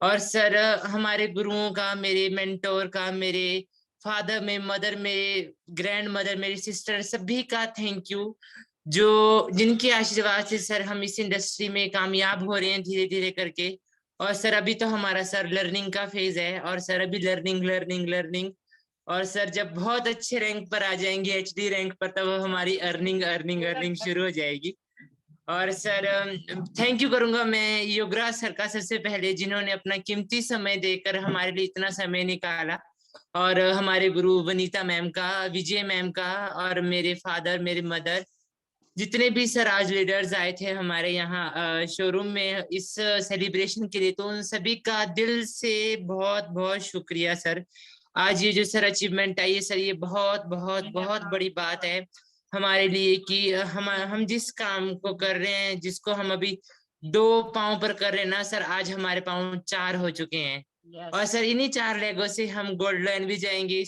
और सर हमारे गुरुओं का, मेरे मेंटोर का, मेरे फादर, मेरे मदर, मेरे ग्रैंड मदर, मेरी सिस्टर, सभी का थैंक यू, जो जिनके आशीर्वाद से सर हम इस इंडस्ट्री में कामयाब हो रहे हैं धीरे धीरे करके। और सर अभी तो हमारा सर लर्निंग का फेज है, और सर अभी लर्निंग लर्निंग लर्निंग, और सर जब बहुत अच्छे रैंक पर आ जाएंगे, एचडी रैंक पर, तब हमारी अर्निंग अर्निंग अर्निंग शुरू हो जाएगी। और सर थैंक यू करूंगा मैं योगराज सर का सबसे पहले, जिन्होंने अपना कीमती समय देकर हमारे लिए इतना समय निकाला, और हमारे गुरु वनीता मैम का, विजय मैम का, और मेरे फादर, मेरे मदर, जितने भी सर आज लीडर्स आए थे हमारे यहाँ शोरूम में इस सेलिब्रेशन के लिए, तो उन सभी का दिल से बहुत बहुत शुक्रिया सर। आज ये जो सर अचीवमेंट आई है सर, ये बहुत बहुत बहुत बड़ी बात है हमारे लिए कि हम जिस काम को कर रहे हैं, जिसको हम अभी 2 पाँव पर कर रहे हैं ना सर, आज हमारे पाँव 4 हो चुके हैं। और सर इन्हीं 4 लेगों से हम गोल्ड लाइन भी जाएंगे,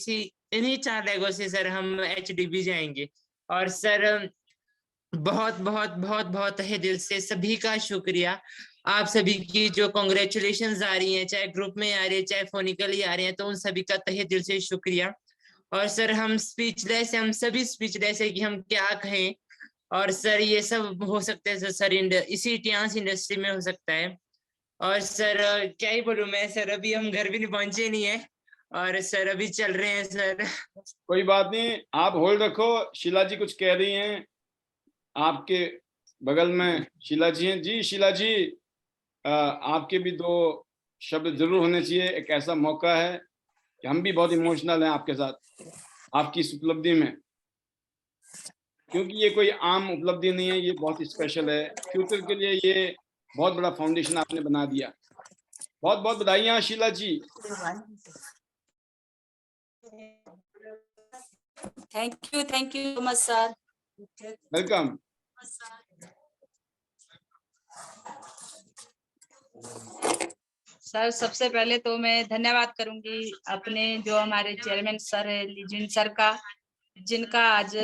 इन्हीं 4 लेगों से सर हम एचडी भी जाएंगे। और सर बहुत बहुत बहुत बहुत तहे दिल से सभी का शुक्रिया। आप सभी की जो कॉन्ग्रेचुलेशंस आ रही हैं, चाहे ग्रुप में आ रही है, चाहे फोनिकली आ रही है, तो उन सभी का तहे दिल से शुक्रिया। और सर हम स्पीचलेस हैं, हम सभी स्पीचलेस है कि हम क्या कहें। और सर ये सब हो सकता है सर इसी डांस इंडस्ट्री में हो सकता है। और सर क्या ही बोलूं मैं सर, अभी हम घर भी नहीं पहुंचे नहीं है, और सर अभी चल रहे हैं सर। कोई बात नहीं, आप होल्ड रखो। शीला जी कुछ कह रही हैं, आपके बगल में शीला जी हैं। जी शीला जी, आपके भी 2 शब्द जरूर होने चाहिए। एक ऐसा मौका है कि हम भी बहुत इमोशनल हैं आपके साथ, आपकी इस उपलब्धि में, क्योंकि ये कोई आम उपलब्धि नहीं है, ये बहुत स्पेशल है। फ्यूचर के लिए ये बहुत बड़ा फाउंडेशन आपने बना दिया। बहुत बहुत बधाइयाँ Sheela ji. Thank you so much sir. Welcome. Sir सबसे पहले तो मैं धन्यवाद करूंगी अपने जो हमारे चेयरमैन सर है लीजिन सर का, जिनका आज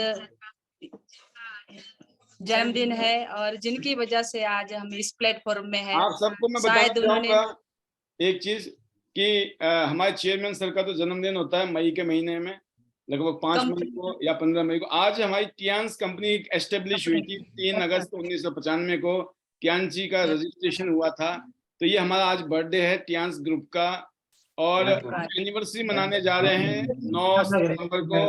जन्मदिन है और जिनकी वजह से आज हम इस प्लेटफॉर्म में हैं। आप सबको मैं बताना शायद उन्होंने चाहूंगा एक चीज कि हमारे चेयरमैन सर का तो जन्मदिन होता है मई के महीने में, लगभग 5 मई कंपनी को या 15 मई को। आज हमारी टियांस कंपनी एस्टेब्लिश हुई थी 3 अगस्त 1995 को, टियांसी का रजिस्ट्रेशन हुआ था। तो ये हमारा आज बर्थडे है टियांस ग्रुप का, और एनिवर्सरी मनाने जा रहे हैं 9 सितंबर को।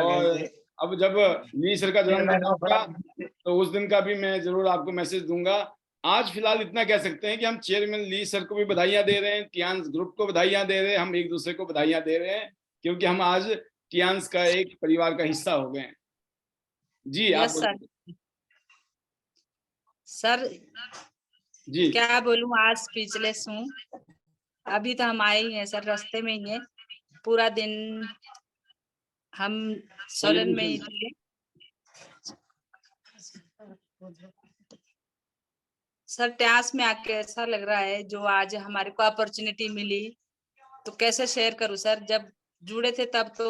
और अब जब ली सर का जन्मदिन होगा तो उस दिन का भी मैं जरूर आपको मैसेज दूंगा। आज फिलहाल इतना कह सकते हैं कि हम चेयरमैन ली सर को भी बधाइयां दे रहे हैं, टियांस ग्रुप को बधाइयां दे रहे हैं, हम एक दूसरे को बधाइयां दे रहे हैं, क्योंकि हम आज टियांस का एक परिवार का हिस्सा हो गए हैं। जी आप यस सर। सर जी क्या बोलूं, आज स्पीचलेस हूँ। अभी तो हम आए ही हैं सर, रास्ते में ही है। पूरा दिन हम सोलन में ही थे। सर ट्यास में आके ऐसा लग रहा है जो आज हमारे को अपॉर्चुनिटी मिली, तो कैसे शेयर करूं सर। जब जुड़े थे तब तो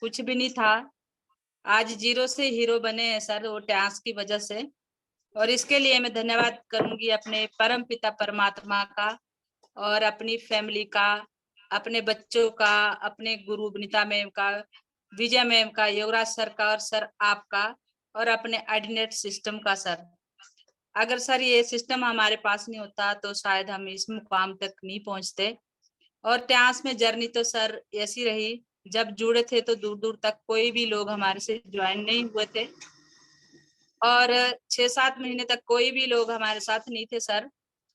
कुछ भी नहीं था, आज जीरो से हीरो बने हैं सर, वो ट्यास की वजह से। और इसके लिए मैं धन्यवाद करूंगी अपने परम पिता परमात्मा का, और अपनी फैमिली का, अपने बच्चों का, अपने गुरु विनीता मैम का, विजय मैम का, युवराज सर का, और सर आपका, और अपने आइडिनेट सिस्टम का सर। अगर सर ये सिस्टम हमारे पास नहीं होता तो शायद हम इस मुकाम तक नहीं पहुंचते। और ट्यास में जर्नी तो सर ऐसी रही, जब जुड़े थे तो दूर दूर तक कोई भी लोग हमारे से ज्वाइन नहीं हुए थे, और 6-7 महीने तक कोई भी लोग हमारे साथ नहीं थे सर।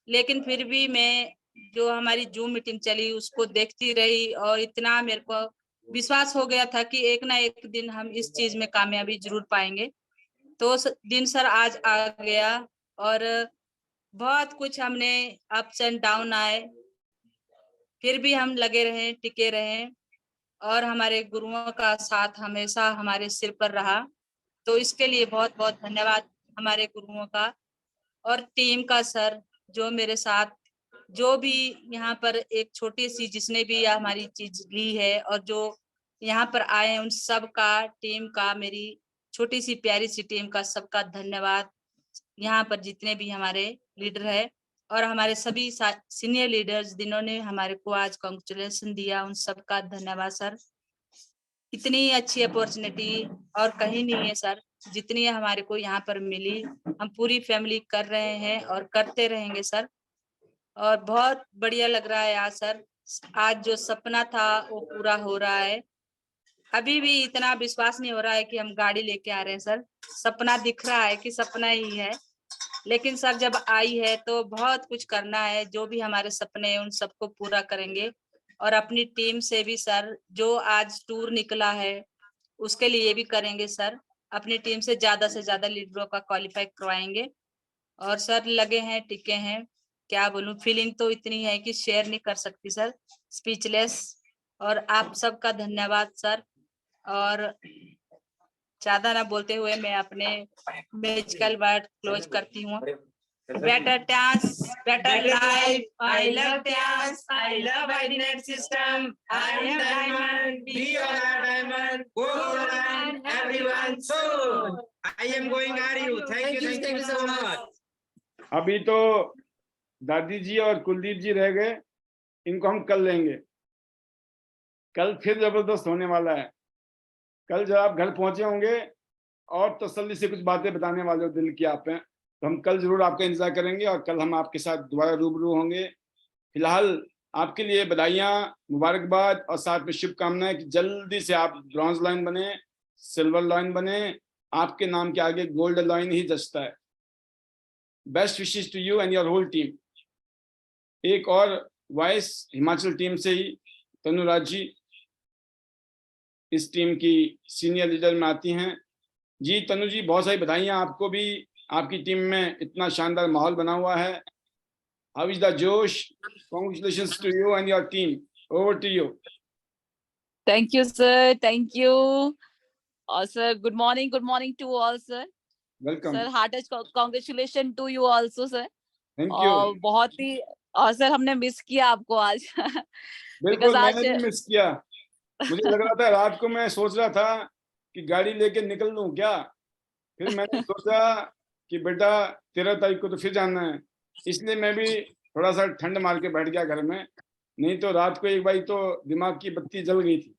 लेकिन फिर भी मैं जो हमारी जूम मीटिंग चली उसको देखती रही, और इतना मेरे को विश्वास हो गया था कि एक ना एक दिन हम इस चीज में कामयाबी जरूर पाएंगे। तो दिन सर आज आ गया, और बहुत कुछ हमने अप्स एंड डाउन आए, फिर भी हम लगे रहे, टिके रहे, और हमारे गुरुओं का साथ हमेशा हमारे सिर पर रहा। तो इसके लिए बहुत बहुत धन्यवाद हमारे गुरुओं का और टीम का सर, जो मेरे साथ जो भी यहाँ पर एक छोटी सी जिसने भी हमारी चीज ली है और जो यहाँ पर आए हैं, उन सब का, टीम का, मेरी छोटी सी प्यारी सी टीम का सबका धन्यवाद। यहाँ पर जितने भी हमारे लीडर है और हमारे सभी सीनियर लीडर्स जिन्होंने हमारे को आज कांग्रेचुलेशन दिया, उन सबका धन्यवाद सर। इतनी अच्छी अपॉर्चुनिटी और कहीं नहीं है सर, जितनी हमारे को यहाँ पर मिली। हम पूरी फैमिली कर रहे हैं और करते रहेंगे सर, और बहुत बढ़िया लग रहा है आज सर। आज जो सपना था वो पूरा हो रहा है। अभी भी इतना विश्वास नहीं हो रहा है कि हम गाड़ी लेके आ रहे हैं सर। सपना दिख रहा है कि सपना ही है, लेकिन सर जब आई है तो बहुत कुछ करना है। जो भी हमारे सपने हैं उन सबको पूरा करेंगे, और अपनी टीम से भी सर जो आज टूर निकला है उसके लिए भी करेंगे सर। अपनी टीम से ज्यादा लीडरों का क्वालिफाई करवाएंगे, और सर लगे हैं, टिके हैं। क्या बोलूं, फीलिंग तो इतनी है कि शेयर नहीं कर सकती सर, स्पीचलेस। और आप सबका धन्यवाद सर। और ज्यादा ना बोलते हुए मैं अपने मैजिकल वर्ड क्लोज करती हूँ। Better Tiens, better life, I love Tiens, I love IDNet system, I am diamond, we all are diamond, go on everyone soon, I am going are you. Thank you so much. अभी तो दादी जी और कुलदीप जी रह गए, इनको हम कल लेंगे। कल फिर जबरदस्त होने वाला है। कल जब आप घर पहुंचे होंगे और तसल्ली से कुछ बातें बताने वाले हो दिल की आप हैं, तो हम कल जरूर आपका इंतजार करेंगे और कल हम आपके साथ दोबारा रूबरू होंगे। फिलहाल आपके लिए बधाइयाँ, मुबारकबाद और साथ में शुभकामनाएं कि जल्दी से आप ब्रॉन्ज लाइन बने, सिल्वर लाइन बने। आपके नाम के आगे गोल्ड लाइन ही जचता है। Best wishes to you and your whole team. एक और वॉइस हिमाचल टीम से ही, तनुराज जी इस टीम की सीनियर लीडर में आती हैं। जी तनु जी, बहुत सारी बधाइयाँ आपको भी। आपकी टीम में इतना शानदार माहौल बना हुआ है। हाउ इज द जोश? Congratulations to you and your team. Over to you. Thank you, sir. Thank you. Sir, good morning to all, sir. Welcome. Sir, heartiest congratulations to you also, sir. Thank you. बहुत ही और sir हमने miss किया आपको आज बिल्कुल, because आज मैंने भी मिस किया। मुझे लग रहा था, रात को मैं सोच रहा था कि गाड़ी लेके निकल लूं क्या, फिर मैंने सोचा कि बेटा 13 तारीख को तो फिर जाना है, इसलिए मैं भी थोड़ा सा ठंड मार के बैठ गया घर में। नहीं तो रात को एक बारी तो दिमाग की बत्ती जल गई थी।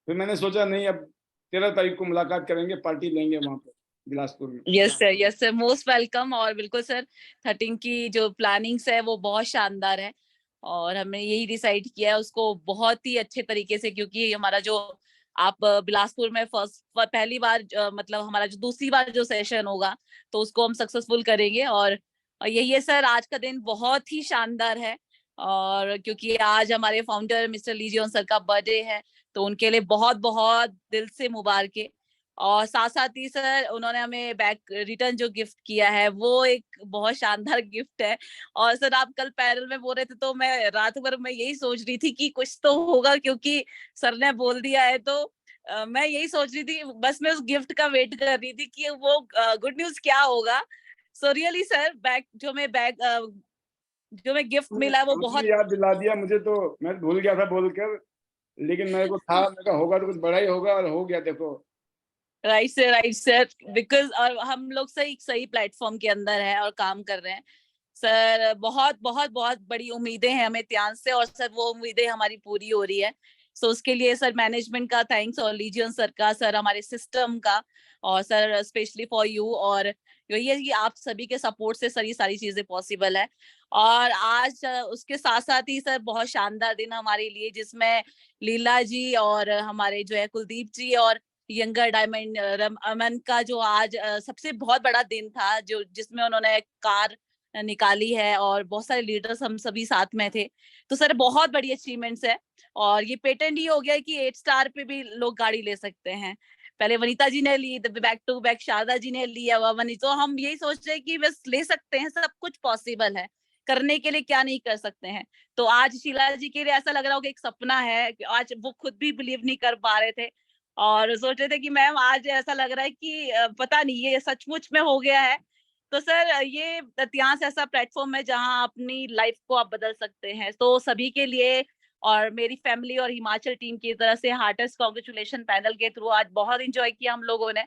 फिर मैंने सोचा नहीं, अब 13 तारीख को मुलाकात करेंगे, पार्टी लेंगे वहां पर बिलासपुर में। Yes sir most welcome. और बिल्कुल सर 13 की जो प्लानिंग्स है वो बहुत शानदार है और हमने यही डिसाइड किया है उसको बहुत ही अच्छे तरीके से, क्योंकि हमारा जो आप बिलासपुर में पहली बार मतलब हमारा जो दूसरी बार जो सेशन होगा तो उसको हम सक्सेसफुल करेंगे। और यही है सर, आज का दिन बहुत ही शानदार है और क्योंकि आज हमारे फाउंडर मिस्टर ली जियोन सर का बर्थडे है तो उनके लिए बहुत बहुत दिल से मुबारक। और साथ साथ ही सर उन्होंने हमें बैक रिटर्न जो गिफ्ट किया है वो एक बहुत शानदार गिफ्ट है। और सर आप कल पैनल में बोल रहे थे तो मैं रात भर में यही सोच रही थी कि कुछ तो होगा, क्योंकि सर ने बोल दिया है तो मैं यही सोच रही थी, बस मैं उस गिफ्ट का वेट कर रही थी कि वो गुड न्यूज क्या होगा। सो रियली सर जो मैं गिफ्ट मिला है वो बहुत आपने याद दिला दिया मुझे, तो मैं भूल गया था बोलकर, लेकिन मेरे को था, मैं कहा होगा तो कुछ बड़ा ही होगा, और हो गया देखो। राइट सर बिकॉज और हम लोग सही प्लेटफॉर्म के अंदर है और काम कर रहे हैं सर। बहुत बहुत बहुत बड़ी उम्मीदें हैं हमें त्यांश से और सर वो उम्मीदें हमारी पूरी हो रही है। सो उसके लिए सर मैनेजमेंट का थैंक्स और लीजियन सर का, सर हमारे सिस्टम का, और सर स्पेशली फॉर यू। और यही है कि आप सभी के सपोर्ट से सर ये सारी चीजें पॉसिबल है। और आज उसके साथ साथ ही सर बहुत शानदार दिन हमारे लिए, जिसमें लीला जी और हमारे जो है कुलदीप जी और यंगर डायमंड अमन का जो आज सबसे बहुत बड़ा दिन था, जो जिसमें उन्होंने कार निकाली है और बहुत सारे लीडर्स हम सभी साथ में थे। तो सर बहुत बड़ी अचीवमेंट्स है और ये पेटेंट ही हो गया कि 8 स्टार पे भी लोग गाड़ी ले सकते हैं। पहले वनीता जी ने ली, back to back Sharda ji ने लिया वनी, तो हम यही सोच रहे हैं कि बस ले सकते हैं, सब कुछ पॉसिबल है, करने के लिए क्या नहीं कर सकते हैं। तो आज शीला जी के लिए ऐसा लग रहा होगा एक सपना है, आज वो खुद भी बिलीव नहीं कर पा रहे थे और सोच रहे थे कि मैम आज ऐसा लग रहा है कि पता नहीं ये सचमुच में हो गया है। तो सर ये तथ्यांश ऐसा प्लेटफॉर्म है जहां अपनी लाइफ को आप बदल सकते हैं। तो सभी के लिए और मेरी फैमिली और हिमाचल टीम की तरफ से हार्टेस्ट कांग्रेचुलेशन पैनल के थ्रू। आज बहुत एंजॉय किया हम लोगों ने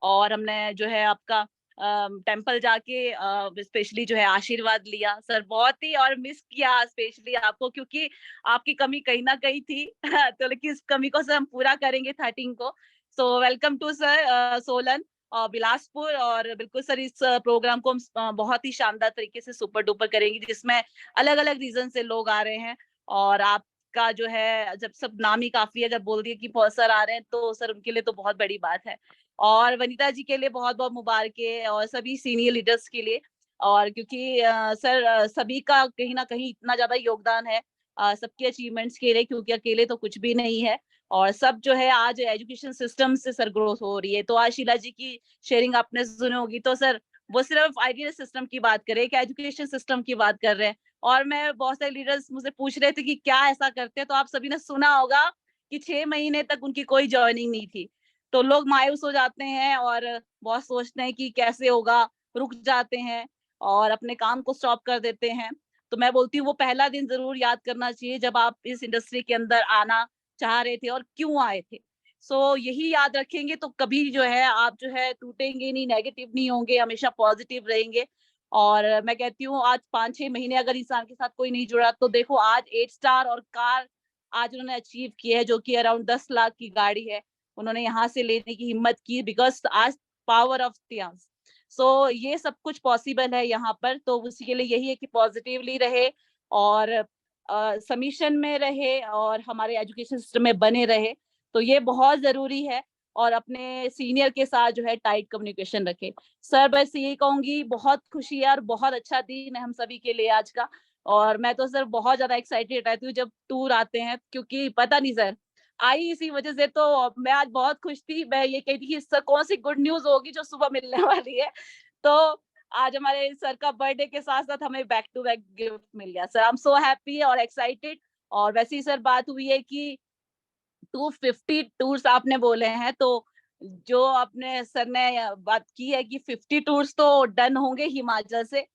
और हमने जो है आपका टेम्पल जाके स्पेशली जो है आशीर्वाद लिया सर, बहुत ही, और मिस किया स्पेशली आपको क्योंकि आपकी कमी कहीं ना कहीं थी तो लेकिन इस कमी को सर हम पूरा करेंगे 13 को। So welcome to sir Solan और बिलासपुर। और बिल्कुल सर इस प्रोग्राम को हम बहुत ही शानदार तरीके से सुपर डुपर करेंगे, जिसमें अलग अलग रीजन से लोग आ रहे हैं और आपका जो है जब सब नाम ही काफी है, जब बोल दिए कि बहुत सर आ रहे हैं तो सर उनके लिए तो बहुत बड़ी बात है। और वनीता जी के लिए बहुत बहुत मुबारक है और सभी सीनियर लीडर्स के लिए। और क्योंकि सर सभी का कहीं ना कहीं इतना ज्यादा योगदान है सबके अचीवमेंट्स के लिए, क्योंकि अकेले तो कुछ भी नहीं है और सब जो है आज एजुकेशन सिस्टम से सर ग्रोथ हो रही है। तो आज शीला जी की शेयरिंग आपने सुनी होगी, तो सर वो सिर्फ आइडियल सिस्टम की बात कर रहे हैं कि एजुकेशन सिस्टम की बात कर रहे हैं। और मैं बहुत सारे लीडर्स मुझे पूछ रहे थे कि क्या ऐसा करते हैं, तो आप सभी ने सुना होगा कि 6 महीने तक उनकी कोई ज्वाइनिंग नहीं थी। तो लोग मायूस हो जाते हैं और बहुत सोचते हैं कि कैसे होगा, रुक जाते हैं और अपने काम को स्टॉप कर देते हैं। तो मैं बोलती हूँ वो पहला दिन जरूर याद करना चाहिए जब आप इस इंडस्ट्री के अंदर आना चाह रहे थे और क्यों आए थे। सो यही याद रखेंगे तो कभी जो है आप जो है टूटेंगे नहीं, नेगेटिव नहीं होंगे, हमेशा पॉजिटिव रहेंगे। और मैं कहती हूँ आज 5-6 महीने अगर इंसान के साथ कोई नहीं जुड़ा तो देखो आज 8 स्टार और कार आज उन्होंने अचीव की है, जो कि अराउंड 10 लाख की गाड़ी है, उन्होंने यहाँ से लेने की हिम्मत की बिकॉज आज पावर ऑफ त्यांश। सो ये सब कुछ पॉसिबल है यहाँ पर। तो उसी के लिए यही है कि पॉजिटिवली रहे और सबमिशन में रहे और हमारे एजुकेशन सिस्टम में बने रहे, तो ये बहुत जरूरी है। और अपने सीनियर के साथ जो है टाइट कम्युनिकेशन रखे। सर बस यही कहूंगी, बहुत खुशी है और बहुत अच्छा दिन है हम सभी के लिए आज का। और मैं तो सर बहुत ज्यादा एक्साइटेड रहती हूँ जब टूर आते हैं, क्योंकि पता नहीं सर आई इसी वजह से, तो मैं आज बहुत खुश थी। मैं ये कहती कि सर कौन सी गुड न्यूज होगी जो सुबह मिलने वाली है। तो आज हमारे सर का बर्थडे के साथ साथ हमें बैक टू बैक गिफ्ट मिल गया sir. I am so happy और एक्साइटेड। और वैसे ही सर बात हुई है कि 250 टूर्स आपने बोले हैं, तो जो आपने सर ने बात की है कि 50 टूर्स तो डन होंगे हिमाचल से।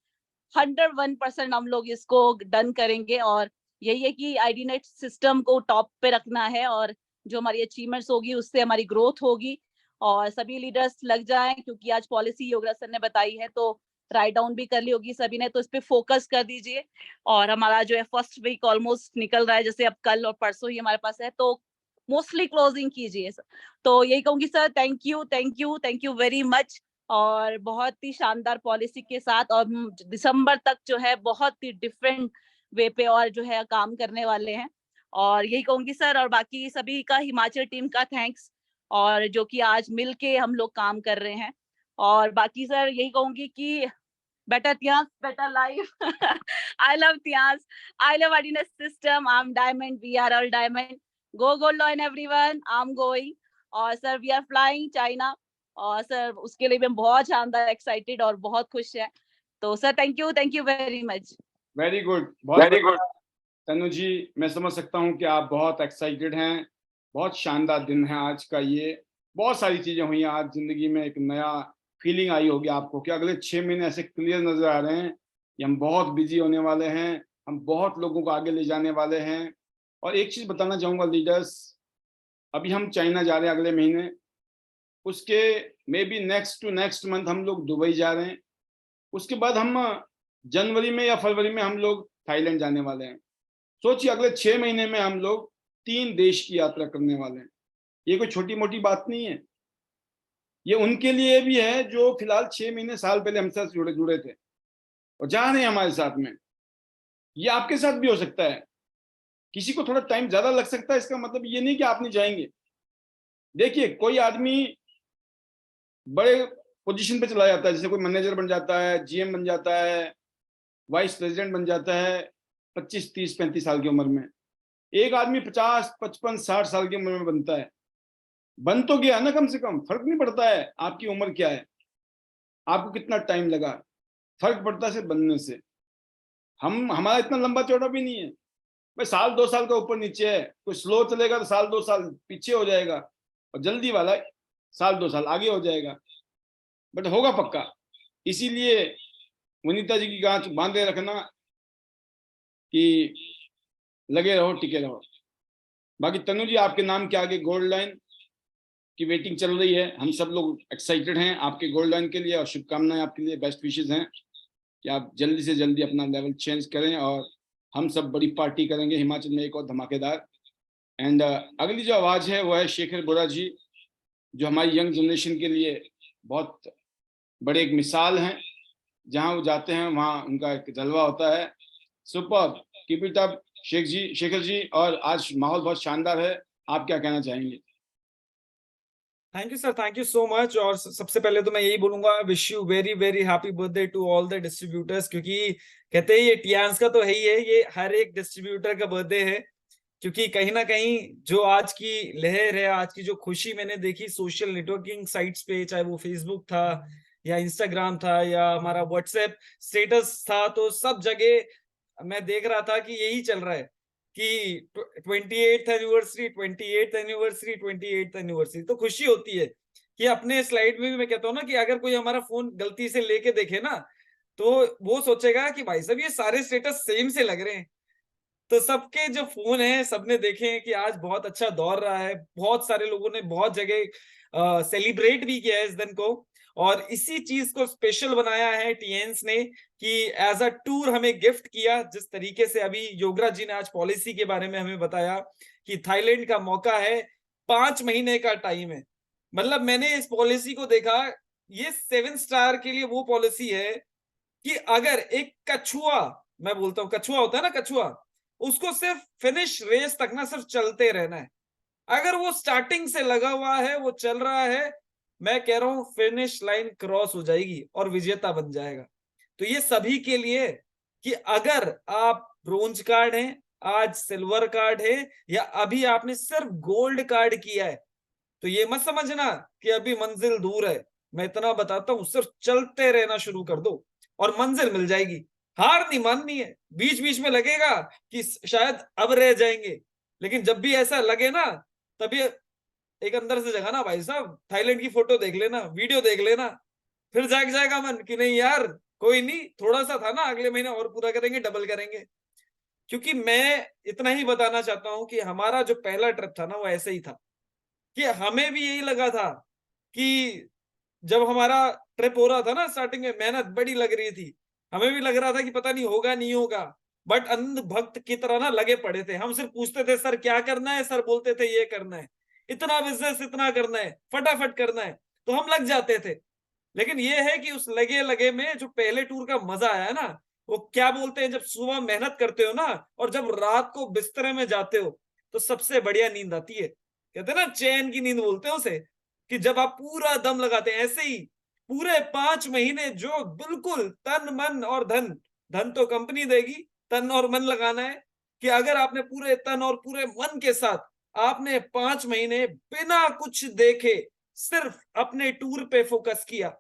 101% हम लोग इसको डन करेंगे। और यही है कि आईडीनेट सिस्टम को टॉप पे रखना है, और जो हमारी अचीवमेंट्स होगी उससे हमारी ग्रोथ होगी, और सभी लीडर्स लग जाएं, क्योंकि आज पॉलिसी योगराज सर ने बताई है तो राइट डाउन भी कर ली होगी सभी ने, तो इस पे फोकस कर दीजिए। और हमारा जो है फर्स्ट वीक ऑलमोस्ट निकल रहा है, जैसे अब कल और परसों ही हमारे पास है, तो मोस्टली क्लोजिंग कीजिए। तो यही कहूंगी sir, thank you thank you thank you very much, और बहुत ही शानदार पॉलिसी के साथ, और दिसंबर तक जो है बहुत ही डिफरेंट वे पे और जो है काम करने वाले हैं। और यही कहूंगी सर, और बाकी सभी का हिमाचल टीम का थैंक्स, और जो कि आज मिल के हम लोग काम कर रहे हैं। और बाकी सर यही कहूंगी कि better Tias, better life. I love Tias. I love Adines system. I'm diamond. We are all diamond. Go gold line everyone. I'm going. और sir we are flying China. और सर उसके लिए भी हम बहुत शानदार एक्साइटेड और बहुत खुश हैं। तो sir thank you very much. Very good, very good. Tanu ji, मैं समझ सकता हूँ कि आप बहुत एक्साइटेड हैं। बहुत शानदार दिन है आज का ये। बहुत सारी चीजें हुई हैं आज जिंदगी में, एक नया फीलिंग आई होगी आपको कि अगले 6 महीने ऐसे क्लियर नजर आ रहे हैं कि हम बहुत बिजी होने वाले हैं, हम बहुत लोगों को आगे ले जाने वाले हैं। और एक चीज बताना चाहूंगा लीडर्स, अभी हम चाइना जा रहे हैं अगले महीने, उसके may be next to next month हम लोग दुबई जा रहे हैं, उसके बाद हम जनवरी में या फरवरी में हम लोग थाईलैंड जाने वाले हैं। सोचिए अगले 6 महीने में हम लोग 3 देश की यात्रा करने वाले हैं। ये कोई छोटी मोटी बात नहीं है, ये उनके लिए भी है जो फिलहाल 6 महीने साल पहले हमसे जुड़े थे और जा रहे हैं हमारे साथ में। ये आपके साथ भी हो सकता है। किसी को थोड़ा टाइम ज्यादा लग सकता है, इसका मतलब ये नहीं कि आप नहीं जाएंगे। देखिए, कोई आदमी बड़े पोजीशन पे चला जाता है, जैसे कोई मैनेजर बन जाता है, जीएम बन जाता है, वाइस प्रेसिडेंट बन जाता है 25, 30, 35 साल की उम्र में। एक आदमी 50, 55, 60 साल की उम्र में बनता है। बन तो गया ना, कम से कम फर्क नहीं पड़ता है आपकी उम्र क्या है, आपको कितना टाइम लगा, फर्क पड़ता है सिर्फ बनने से। हमारा इतना लंबा चौड़ा भी नहीं है भाई, साल 2 साल का ऊपर नीचे है। कोई स्लो चलेगा तो साल 2 साल पीछे हो जाएगा, और जल्दी वाला साल 2 साल आगे हो जाएगा, बट होगा पक्का। इसीलिए वनीता जी की गांठ बांधे रखना कि लगे रहो, टिके रहो। बाकी तनु जी, आपके नाम के आगे गोल्ड लाइन की वेटिंग चल रही है। हम सब लोग एक्साइटेड हैं आपके गोल्ड लाइन के लिए, और शुभकामनाएं आपके लिए, बेस्ट विशेस हैं कि आप जल्दी से जल्दी अपना लेवल चेंज करें, और हम सब बड़ी पार्टी करेंगे हिमाचल में, एक और धमाकेदार। एंड अगली जो आवाज़ है वो है शेखर बोरा जी, जो हमारी यंग जनरेशन के लिए बहुत बड़े एक मिसाल हैं। जहाँ वो जाते हैं वहाँ उनका एक जलवा होता है। Super, keep it up Shekhar ji. और आज माहौल बहुत शानदार है, आप क्या कहना चाहेंगे? Thank you sir, thank you so much. और सबसे पहले तो मैं यही बोलूंगा, wish you very very happy birthday to all the distributors, क्योंकि कहते हैं ये टियांस का तो है ही है, ये हर एक डिस्ट्रीब्यूटर का बर्थडे है। क्योंकि कहीं ना कहीं जो आज की लहर है, आज की जो खुशी मैंने देखी सोशल नेटवर्किंग साइट्स पे, चाहे वो फेसबुक था या इंस्टाग्राम था या हमारा व्हाट्सएप स्टेटस था, तो सब जगह मैं देख रहा था कि यही चल रहा है कि 28th anniversary 28th anniversary 28th anniversary. तो खुशी होती है कि अपने स्लाइड में भी मैं कहता हूँ ना कि अगर कोई हमारा फोन गलती से लेके देखे ना, तो वो सोचेगा कि भाई साहब ये सारे स्टेटस सेम से लग रहे हैं। तो सबके जो फोन है सबने देखे हैं कि आज बहुत अच्छा दौर रहा है, बहुत सारे लोगों ने बहुत जगह सेलिब्रेट भी किया है इस दिन को, और इसी चीज को स्पेशल बनाया है टीएंस ने कि एज अ टूर हमें गिफ्ट किया। जिस तरीके से अभी योगराज जी ने आज पॉलिसी के बारे में हमें बताया कि थाईलैंड का मौका है, 5 महीने का टाइम है। मतलब मैंने इस पॉलिसी को देखा, ये 7 स्टार के लिए वो पॉलिसी है कि अगर एक कछुआ, मैं बोलता हूँ कछुआ होता है ना, कछुआ, उसको सिर्फ फिनिश रेस तक ना सिर्फ चलते रहना है। अगर वो स्टार्टिंग से लगा हुआ है, वो चल रहा है, मैं कह रहा हूं फिनिश लाइन क्रॉस हो जाएगी और विजेता बन जाएगा। तो ये सभी के लिए कि अगर आप ब्रोंज कार्ड हैं, आज सिल्वर कार्ड है, या अभी आपने सिर्फ गोल्ड कार्ड किया है, तो ये मत समझना कि अभी मंजिल दूर है। मैं इतना बताता हूं, सिर्फ चलते रहना शुरू कर दो और मंजिल मिल जाएगी। हार नहीं माननी है। बीच बीच में लगेगा कि शायद अब रह जाएंगे, लेकिन जब भी ऐसा लगे ना, तभी एक अंदर से जगह ना, भाई साहब थाईलैंड की फोटो देख लेना, वीडियो देख लेना, फिर जाग जाएगा मन कि नहीं यार कोई नहीं, थोड़ा सा था ना, अगले महीने और पूरा करेंगे, डबल करेंगे। क्योंकि मैं इतना ही बताना चाहता हूं कि हमारा जो पहला ट्रिप था ना वो ऐसे ही था कि हमें भी यही लगा था कि जब हमारा ट्रिप हो रहा था ना, स्टार्टिंग में मेहनत बड़ी लग रही थी, हमें भी लग रहा था कि पता नहीं होगा नहीं होगा, बट अंध भक्त की तरह ना लगे पड़े थे। हम सिर्फ पूछते थे सर क्या करना है, सर बोलते थे ये करना है, इतना बिजनेस इतना करना है, फटाफट करना है, तो हम लग जाते थे। लेकिन ये है कि उस लगे लगे में जो पहले टूर का मजा आया ना, वो क्या बोलते हैं, जब सुबह मेहनत करते हो ना और जब रात को बिस्तरे में जाते हो तो सबसे बढ़िया नींद आती है। कहते हैं ना चैन की नींद बोलते हैं उसे, कि जब आप पूरा दम लगाते हैं। ऐसे ही पूरे 5 महीने जो बिल्कुल तन मन और धन, धन तो कंपनी देगी, तन और मन लगाना है, कि अगर आपने पूरे तन और पूरे मन के साथ आपने 5 महीने बिना कुछ देखे सिर्फ अपने टूर पे फोकस किया,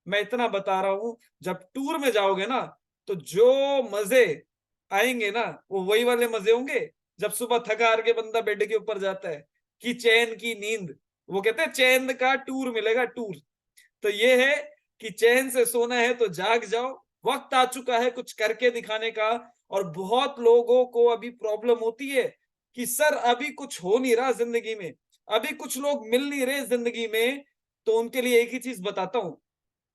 मैं इतना बता रहा हूं, जब टूर में जाओगे ना तो जो मजे आएंगे ना वो वही वाले मजे होंगे जब सुबह थका हार के बंदा बेड के ऊपर जाता है, कि चैन की नींद, वो कहते हैं चैन का टूर मिलेगा, टूर। तो ये है कि चैन से सोना है तो जाग जाओ, वक्त आ चुका है कुछ करके दिखाने का। और बहुत लोगों को अभी प्रॉब्लम होती है कि सर अभी कुछ हो नहीं रहा जिंदगी में, अभी कुछ लोग मिल नहीं रहे जिंदगी में। तो उनके लिए एक ही चीज बताता हूं,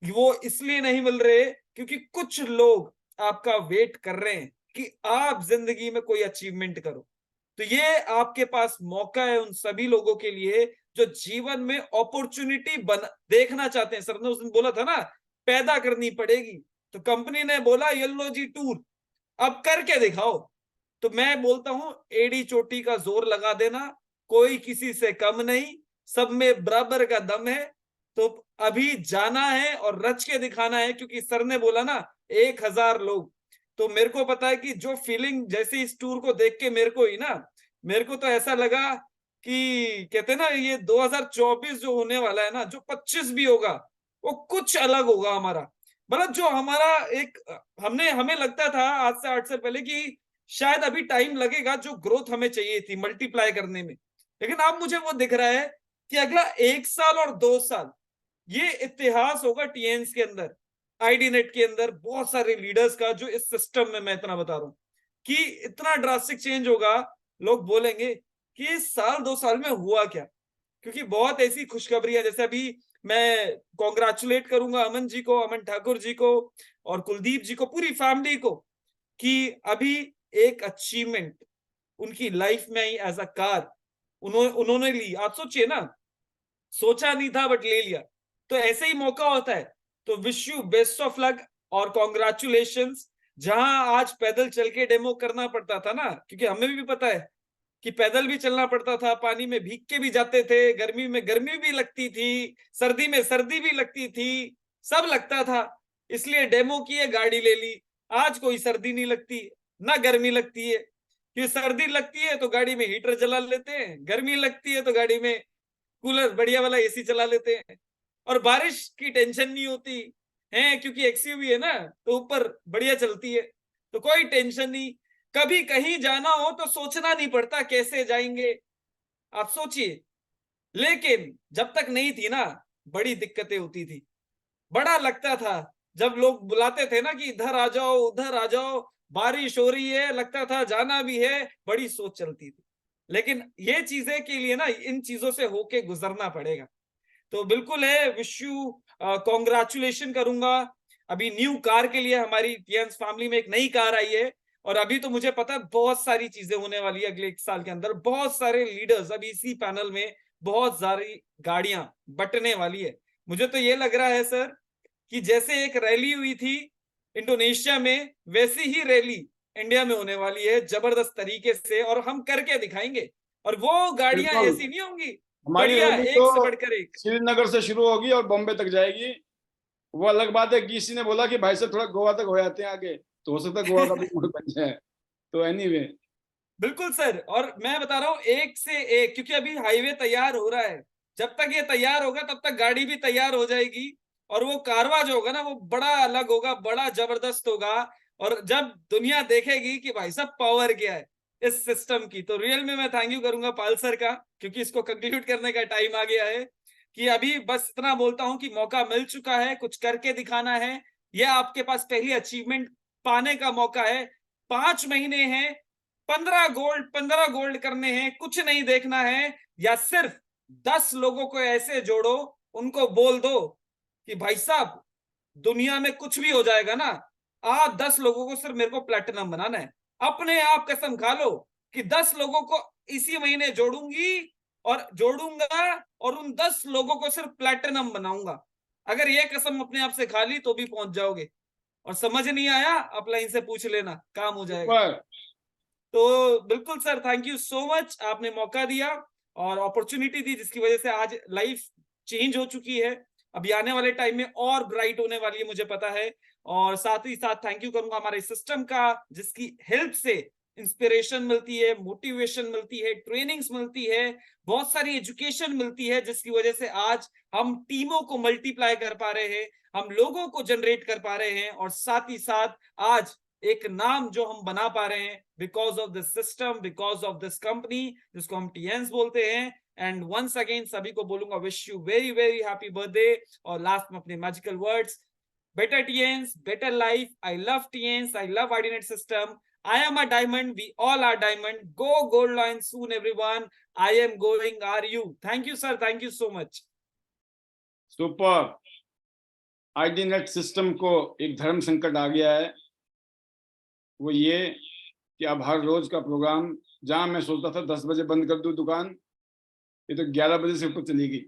वो इसलिए नहीं मिल रहे क्योंकि कुछ लोग आपका वेट कर रहे हैं कि आप जिंदगी में कोई अचीवमेंट करो। तो ये आपके पास मौका है उन सभी लोगों के लिए जो जीवन में अपॉर्चुनिटी देखना चाहते हैं। सर ने उस दिन बोला था ना, पैदा करनी पड़ेगी, तो कंपनी ने बोला येलो जी टूर, अब करके दिखाओ। तो मैं बोलता हूं एड़ी चोटी का जोर लगा देना, कोई किसी से कम नहीं, सब में बराबर का दम है। तो अभी जाना है और रच के दिखाना है, क्योंकि सर ने बोला ना 1000 लोग, तो मेरे को पता है कि जो फीलिंग जैसे इस टूर को देख के मेरे को ही ना, मेरे को तो ऐसा लगा कि कहते हैं ना ये 2024 जो होने वाला है ना, जो 25 भी होगा वो कुछ अलग होगा हमारा। मतलब जो हमारा एक हमें लगता था आज से 8 साल पहले कि शायद अभी टाइम लगेगा जो ग्रोथ हमें चाहिए थी मल्टीप्लाई करने में, लेकिन अब मुझे वो दिख रहा है कि अगला 1 साल और 2 साल ये इतिहास होगा टीएन्स के अंदर, आईडी नेट के अंदर बहुत सारे लीडर्स का, जो इस सिस्टम में मैं इतना बता रहा हूं कि इतना ड्रास्टिक चेंज होगा। लोग बोलेंगे कि इस साल 2 साल में हुआ क्या, क्योंकि बहुत ऐसी खुशखबरियां, जैसे अभी मैं कॉन्ग्रेचुलेट करूंगा अमन जी को, अमन ठाकुर जी को और कुलदीप जी को, पूरी फैमिली को, कि अभी एक अचीवमेंट उनकी लाइफ में आई एज अ कार उन्होंने ली। आप सोचिए ना, सोचा नहीं था बट ले लिया। तो ऐसे ही मौका होता है। तो wish you best of luck और कॉन्ग्रेचुलेशंस। जहां आज पैदल चल के डेमो करना पड़ता था ना, क्योंकि हमें भी पता है कि पैदल भी चलना पड़ता था, पानी में भीग के भी जाते थे, गर्मी में गर्मी भी लगती थी, सर्दी में सर्दी भी लगती थी, सब लगता था, इसलिए डेमो किए, गाड़ी ले ली। आज कोई सर्दी नहीं लगती ना गर्मी लगती है, कि सर्दी लगती है तो गाड़ी में हीटर जला लेते हैं, गर्मी लगती है तो गाड़ी में कूलर बढ़िया वाला एसी चला लेते हैं, और बारिश की टेंशन नहीं होती है क्योंकि एक्सयूवी है ना, तो ऊपर बढ़िया चलती है, तो कोई टेंशन नहीं। कभी कहीं जाना हो तो सोचना नहीं पड़ता कैसे जाएंगे, आप सोचिए। लेकिन जब तक नहीं थी ना, बड़ी दिक्कतें होती थी, बड़ा लगता था जब लोग बुलाते थे ना कि इधर आ जाओ उधर आ जाओ, बारिश हो रही है, लगता था जाना भी है, बड़ी सोच चलती थी। लेकिन ये चीजें के लिए ना इन चीजों से होके गुजरना पड़ेगा। तो बिल्कुल है, विश यू कॉन्ग्रेचुलेशन करूंगा। अभी न्यू कार के लिए हमारी टीएन्स फैमिली में एक नई कार आई है, और अभी तो मुझे पता है बहुत सारी चीजें होने वाली है अगले 1 साल के अंदर, बहुत सारे लीडर्स, अभी इसी पैनल में बहुत सारी गाड़ियां बटने वाली है। मुझे तो ये लग रहा है सर कि जैसे एक रैली हुई थी इंडोनेशिया में, वैसी ही रैली इंडिया में होने वाली है जबरदस्त तरीके से, और हम करके दिखाएंगे। और वो गाड़ियां बिल्कुल। ऐसी नहीं होंगी, हमारी बढ़िया रैली एक तो से बढ़कर एक। श्रीनगर से शुरू होगी और बॉम्बे तक जाएगी। वो अलग बात है, किसी ने बोला कि भाई साहब थोड़ा गोवा तक हो जाते हैं आगे, तो हो सकता है गोवा का भी मूड बन जाए। तो एनीवे बिल्कुल सर, और मैं बता रहा हूँ एक से एक, क्योंकि अभी हाईवे तैयार हो रहा है, जब तक ये तैयार होगा तब तक गाड़ी भी तैयार हो जाएगी, और वो कारवा जो होगा ना वो बड़ा अलग होगा, बड़ा जबरदस्त होगा। और जब दुनिया देखेगी कि भाई साहब पावर क्या है इस सिस्टम की, तो रियल में मैं थैंक यू करूंगा पाल सर का, क्योंकि इसको कंक्लूड करने का टाइम आ गया है। कि अभी बस इतना बोलता हूं कि मौका मिल चुका है, कुछ करके दिखाना है, ये आपके पास पहली अचीवमेंट पाने का मौका है। 5 महीने हैं, 15 गोल्ड करने हैं, कुछ नहीं देखना है, या सिर्फ 10 लोगों को ऐसे जोड़ो, उनको बोल दो कि भाई साहब दुनिया में कुछ भी हो जाएगा ना, आप 10 लोगों को सिर्फ मेरे को प्लेटिनम बनाना है। अपने आप कसम खा लो कि 10 लोगों को इसी महीने जोड़ूंगा और उन 10 लोगों को सिर्फ प्लेटिनम बनाऊंगा। अगर ये कसम अपने आप से खा ली तो भी पहुंच जाओगे। और समझ नहीं आया अपलाइन से पूछ लेना, काम हो जाएगा। पर तो बिल्कुल sir, thank you so much, आपने मौका दिया और अपॉर्चुनिटी दी, जिसकी वजह से आज लाइफ चेंज हो चुकी है। अभी आने वाले टाइम में और ब्राइट होने वाली है, मुझे पता है। और साथ ही साथ थैंक यू करूंगा हमारे सिस्टम का, जिसकी हेल्प से इंस्पिरेशन मिलती है, मोटिवेशन मिलती है, ट्रेनिंग्स मिलती है, बहुत सारी एजुकेशन मिलती है, जिसकी वजह से आज हम टीमों को मल्टीप्लाई कर पा रहे हैं, हम लोगों को जनरेट कर पा रहे हैं, और साथ ही साथ आज एक नाम जो हम बना पा रहे हैं because of this system, because of this company, जिसको हम टीएंस बोलते हैं। एंड वंस अगेन सभी को बोलूंगा wish you very very happy birthday, और लास्ट में अपने magical words, better TNs, better life. I love TNs. I love IDNet system. I am a diamond. We all are diamond. Go gold line soon, everyone. I am going. Are you? Thank you, sir. Thank you so much. Super. IDNet system को एक धर्म संकट आ गया है, वो ये कि अब हर रोज का प्रोग्राम, जहां मैं सोचता था 10 बजे बंद कर दूं दुकान, ये तो 11 बजे से ऊपर चली गई।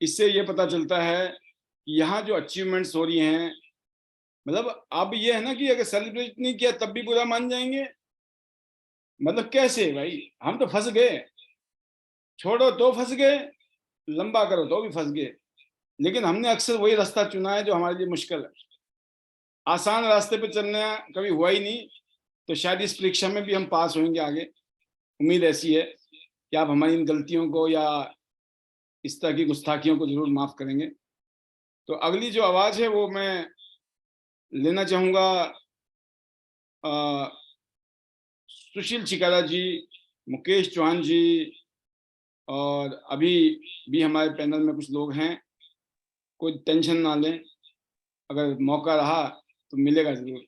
इससे ये पता चलता है कि यहाँ जो अचीवमेंट्स हो रही हैं, मतलब अब ये है ना कि अगर सेलिब्रेट नहीं किया तब भी बुरा मान जाएंगे। मतलब कैसे भाई, हम तो फंस गए, छोड़ो तो फंस गए, लंबा करो तो भी फंस गए। लेकिन हमने अक्सर वही रास्ता चुना है जो हमारे लिए मुश्किल है। आसान रास्ते पे चलना कभी हुआ ही नहीं, तो शायद इस परीक्षा में भी हम पास होंगे आगे। उम्मीद ऐसी है कि आप हमारी इन गलतियों को या इस तरह की गुस्ताखियों को जरूर माफ करेंगे। तो अगली जो आवाज है वो मैं लेना चाहूंगा सुशील चिकारा जी, मुकेश चौहान जी, और अभी भी हमारे पैनल में कुछ लोग हैं। कोई टेंशन ना लें, अगर मौका रहा तो मिलेगा जरूर।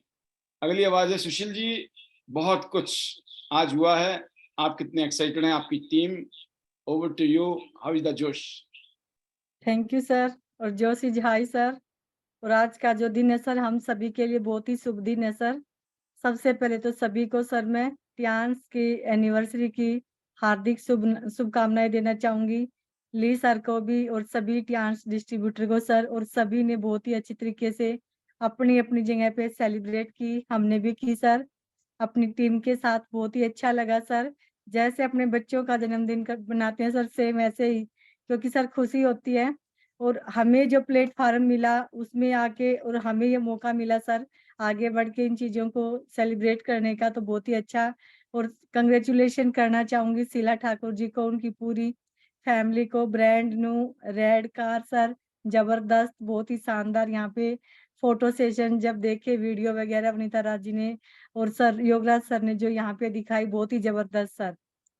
अगली आवाज है सुशील जी। बहुत कुछ आज हुआ है, आप कितने एक्साइटेड हैं, आपकी team. Over to you, how is the जोश? थैंक यू सर, और जोश इज हाई सर। और आज का जो दिन है सर, हम सभी के लिए बहुत ही शुभ दिन है सर। सबसे पहले तो सभी को सर मैं टियांस की एनिवर्सरी की हार्दिक शुभकामनाएं देना चाहूंगी। ली सर को भी और सभी टियांस डिस्ट्रीब्यूटर को सर, और सभी ने बहुत ही अच्छी तरीके से अपनी अपनी जगह पे सेलिब्रेट की, हमने भी की सर अपनी टीम के साथ। बहुत ही अच्छा लगा सर, जैसे अपने बच्चों का जन्मदिन बनाते हैं सर, सेम ऐसे ही, क्योंकि सर खुशी होती है। और हमें जो प्लेटफॉर्म मिला उसमें आके, और हमें ये मौका मिला सर आगे बढ़ के इन चीजों को सेलिब्रेट करने का, तो बहुत ही अच्छा। और कंग्रेचुलेशन करना चाहूंगी शीला ठाकुर जी को, उनकी पूरी फैमिली को। Brand new red car sir, जबरदस्त, बहुत ही शानदार। यहाँ पे फोटो सेशन जब देखे, वीडियो वगैरह अवनीता राज जी ने और सर योगराज सर ने जो यहाँ पे दिखाई, बहुत ही जबरदस्त सर।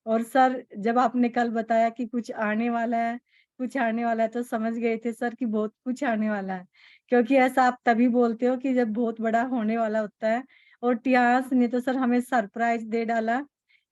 और सर जब आपने कल बताया कि कुछ आने वाला है, कुछ आने वाला है, तो समझ गए थे सर कि बहुत कुछ आने वाला है, क्योंकि ऐसा आप तभी बोलते हो कि जब बहुत बड़ा होने वाला होता है। और टियांस ने तो सर हमें सरप्राइज दे डाला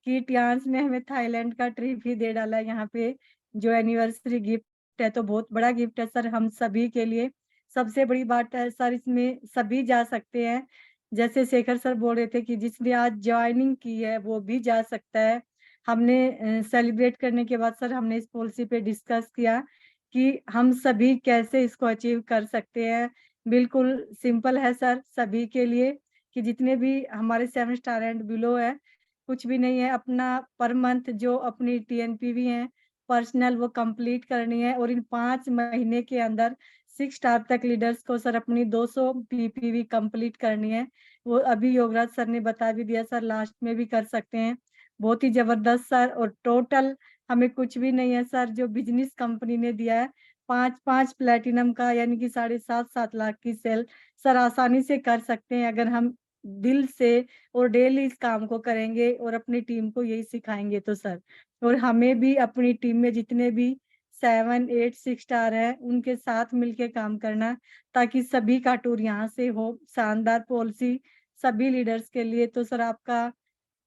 कि टियांस ने हमें थाईलैंड का ट्रिप ही दे डाला यहाँ पे, जो एनिवर्सरी गिफ्ट है, तो बहुत बड़ा गिफ्ट है सर हम सभी के लिए। सबसे बड़ी बात है सर, इसमें सभी जा सकते हैं। जैसे शेखर सर बोल रहे थे कि जिसने आज ज्वाइनिंग की है वो भी जा सकता है। हमने सेलिब्रेट करने के बाद सर हमने इस पॉलिसी पे डिस्कस किया कि हम सभी कैसे इसको अचीव कर सकते हैं। बिल्कुल सिंपल है सर सभी के लिए, कि जितने भी हमारे 7 स्टार एंड बिलो है, कुछ भी नहीं है, अपना पर मंथ जो अपनी TNPV है पर्सनल, वो कंप्लीट करनी है। और इन 5 महीने के अंदर 6 स्टार तक लीडर्स को सर अपनी 200 PPV कंप्लीट करनी है। वो अभी योगराज सर ने बता भी दिया सर, लास्ट में भी कर सकते हैं। बहुत ही जबरदस्त सर। और टोटल हमें कुछ भी नहीं है सर, जो बिजनेस कंपनी ने दिया है 5-5 प्लेटिनम का, यानी कि 7.5 लाख की सेल सर आसानी से कर सकते हैं, अगर हम दिल से और डेली इस काम को करेंगे और अपनी टीम को यही सिखाएंगे तो सर। और हमें भी अपनी टीम में जितने भी 7, 8, 6 स्टार है, उनके साथ मिलके काम करना ताकि सभी का टूर यहाँ से हो। शानदार पॉलिसी सभी लीडर्स के लिए। तो सर आपका,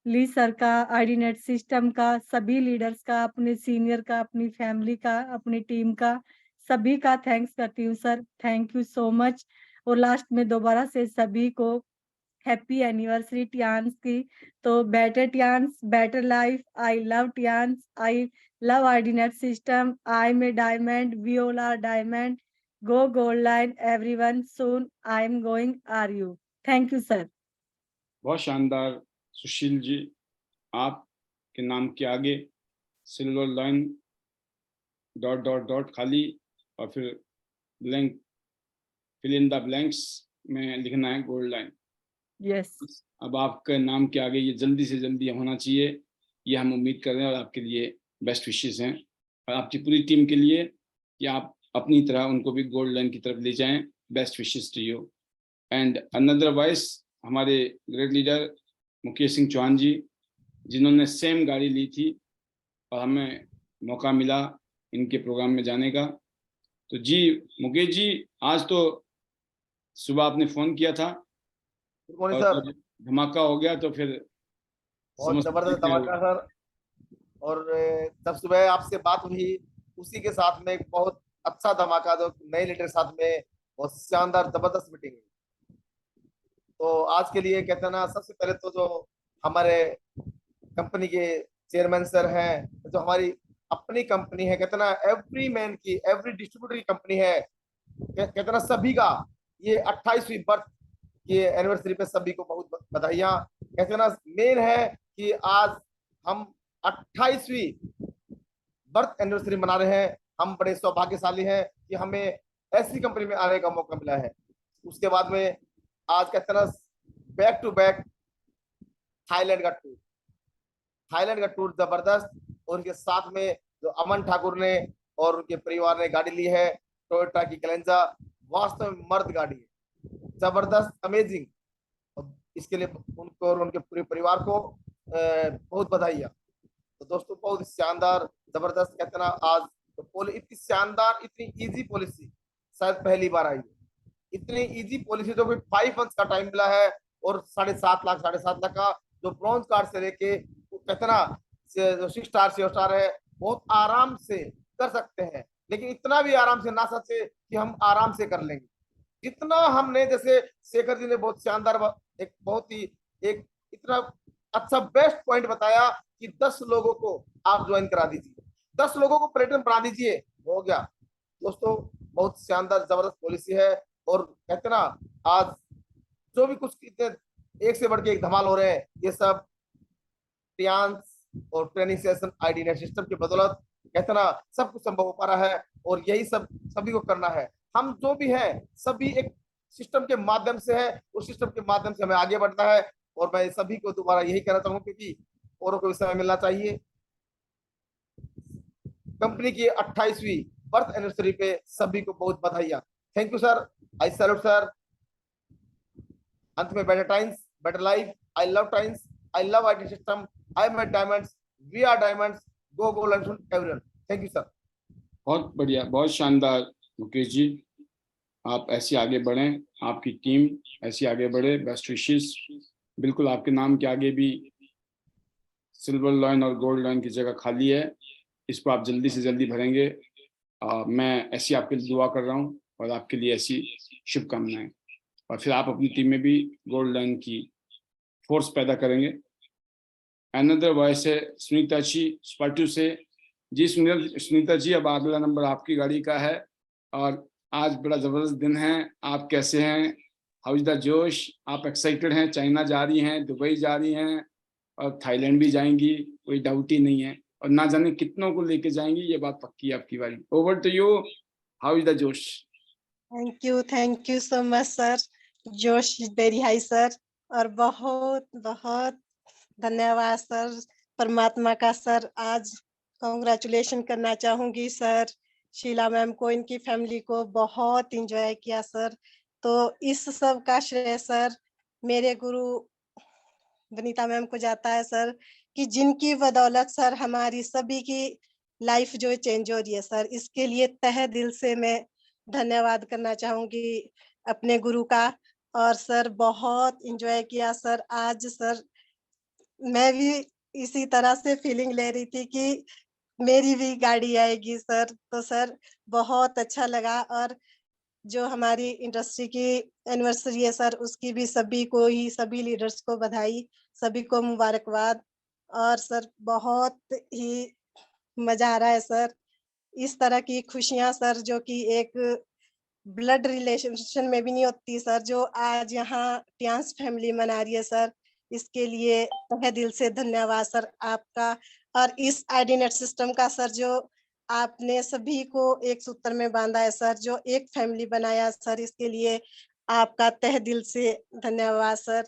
ली सर का, आईडीनेट सिस्टम का, सभी लीडर्स का, अपने सीनियर का, अपनी फैमिली का, अपनी टीम का, सभी का थैंक्स करती हूँ sir. Thank you so much. और लास्ट में दोबारा से सभी को हैप्पी एनिवर्सरी टियान्स की। तो better Tiens, better life. I love Tiens, I love IDNet system, I am a diamond, we all are diamond, go gold line everyone, soon I am going are you. Thank you sir. बहुत शानदार सुशील जी, आपके नाम के आगे silver line dot dot dot खाली और फिर blank, fill in the blanks में लिखना है गोल्ड लाइन। यस। अब आपके नाम के आगे ये जल्दी से जल्दी होना चाहिए, ये हम उम्मीद कर रहे हैं और आपके लिए बेस्ट विशेस हैं और आपकी पूरी टीम के लिए कि आप अपनी तरह उनको भी गोल्ड लाइन की तरफ ले जाएं। Best wishes to you. And another voice हमारे ग्रेट लीडर मुकेश सिंह चौहान जी, जिन्होंने सेम गाड़ी ली थी और हमें मौका मिला इनके प्रोग्राम में जाने का। तो जी मुकेश जी, आज तो सुबह आपने फ़ोन किया था गुड मॉर्निंग और सर। धमाका हो गया, तो फिर बहुत समझ जबरदस्त सकते हैं धमाका सर। और जब सुबह आपसे बात हुई उसी के साथ में एक बहुत अच्छा धमाका जो नए लीडर के साथ में बहुत शानदार जबरदस्त मीटिंग हुई। तो आज के लिए कहते हैं ना, सबसे पहले तो जो हमारे कंपनी के चेयरमैन सर हैं, जो हमारी अपनी कंपनी है, कहते हैं ना एवरी मैन की, एवरी डिस्ट्रीब्यूटर की कंपनी है, कहते हैं ना सभी का ये 28वीं बर्थ की एनिवर्सरी पे सभी को बहुत बधाइयां। कहते हैं ना मेन है कि आज हम 28वीं बर्थ एनिवर्सरी मना रहे हैं। हम बड़े सौभाग्यशाली हैं कि हमें ऐसी कंपनी में आने का मौका मिला है। उसके बाद में आज कहते हैं ना बैक टू बैक थाईलैंड का टूर जबरदस्त। और उनके साथ में जो अमन ठाकुर ने और उनके परिवार ने गाड़ी ली है टोयोटा की ग्लेंजा, वास्तव में मर्द गाड़ी है, जबरदस्त, अमेजिंग। इसके लिए उनको और उनके पूरे परिवार को बहुत बधाइयाँ। तो दोस्तों बहुत शानदार जबरदस्त, कहते हैं ना आज तो इतनी शानदार, इतनी इजी पॉलिसी शायद पहली बार आई है। इतनी इजी पॉलिसी जो कोई 5 मंथ्स का टाइम मिला है और 7.5 लाख का जो ब्रॉन्ज कार्ड से लेके कहते हैं ना जो 6 स्टार 7 स्टार है, बहुत आराम से कर सकते हैं। लेकिन इतना भी आराम से ना सके कि हम आराम से कर लेंगे जितना हमने, जैसे शेखर जी ने बहुत शानदार एक बहुत ही एक इतना अच्छा बेस्ट पॉइंट बताया कि 10 लोगों को आप ज्वाइन करा दीजिए, 10 लोगों को पर्यटन बना दीजिए, हो गया। दोस्तों बहुत शानदार जबरदस्त पॉलिसी है। और कहते ना आज जो भी कुछ एक से बढ़ के एक धमाल हो रहे हैं, ये सब टियान्स और ट्रेनिंग सेशन आईडीनेट सिस्टम की बदौलत कहते ना सब कुछ संभव हो पा रहा है। और यही सब सभी को करना है। हम जो भी है सभी एक सिस्टम के माध्यम से है, उस सिस्टम के माध्यम से हमें आगे बढ़ना है। और मैं सभी को दोबारा यही कहना चाहूंगा क्योंकि औरों को भी समय मिलना चाहिए। कंपनी की 28वीं बर्थ एनिवर्सरी पे सभी को बहुत बधाइयां। Thank you sir, I salute sir. अंत में better times, better life, I love times, I love IT system, I am diamonds, we are diamonds, go go learn everyone. Thank you sir. बहुत बढ़िया, बहुत शानदार मुकेश जी, आप ऐसे आगे बढ़ें, आपकी टीम ऐसी आगे बढ़े। Best wishes. बिल्कुल आपके नाम के आगे भी सिल्वर लाइन और गोल्ड लाइन की जगह खाली है, इसको आप जल्दी से जल्दी भरेंगे। मैं ऐसी आपके लिए दुआ कर रहा हूँ और आपके लिए ऐसी शुभकामनाएं। और फिर आप अपनी टीम में भी गोल्ड लाइन की फोर्स पैदा करेंगे। अनदर वॉइस है सुनीता जी स्पाटू से। जी सुनीता जी, अब अगला नंबर आपकी गाड़ी का है और आज बड़ा ज़बरदस्त दिन है। आप कैसे हैं? हाउ इज द जोश? आप एक्साइटेड हैं? चाइना जा रही हैं, दुबई जा रही हैं और थाईलैंड भी जाएंगी, कोई डाउट ही नहीं है। और ना जाने कितनों को लेके जाएंगी, ये बात पक्की है आपकी बारी। Over to you, how is the जोश? Thank you so much sir. जोश इज वेरी हाई सर। और बहुत बहुत धन्यवाद सर परमात्मा का सर। आज कॉन्ग्रेचुलेशन करना चाहूंगी सर शीला मैम को, इनकी फैमिली को। बहुत एंजॉय किया सर। तो इस सब का श्रेय सर मेरे गुरु वनीता मैम को जाता है सर, कि जिनकी बदौलत सर हमारी सभी की लाइफ जो चेंज हो रही है सर, इसके लिए तहे दिल से मैं धन्यवाद करना चाहूंगी अपने गुरु का। और सर बहुत एंजॉय किया सर आज सर, मैं भी इसी तरह से फीलिंग ले रही थी कि मेरी भी गाड़ी आएगी सर, तो सर बहुत अच्छा लगा। और जो हमारी इंडस्ट्री की एनिवर्सरी है सर, उसकी भी सभी को ही, सभी लीडर्स को बधाई, सभी को मुबारकबाद। और सर बहुत ही मजा आ रहा है सर, इस तरह की खुशियां सर जो कि एक ब्लड रिलेशन में भी नहीं होती सर, जो आज यहाँ टियांस फैमिली मना रही है सर, इसके लिए तहे दिल से धन्यवाद सर आपका। और इस आईडीनेट सिस्टम का सर, जो आपने सभी को एक सूत्र में बांधा है सर, जो एक फैमिली बनाया सर, इसके लिए आपका तहे दिल से धन्यवाद सर।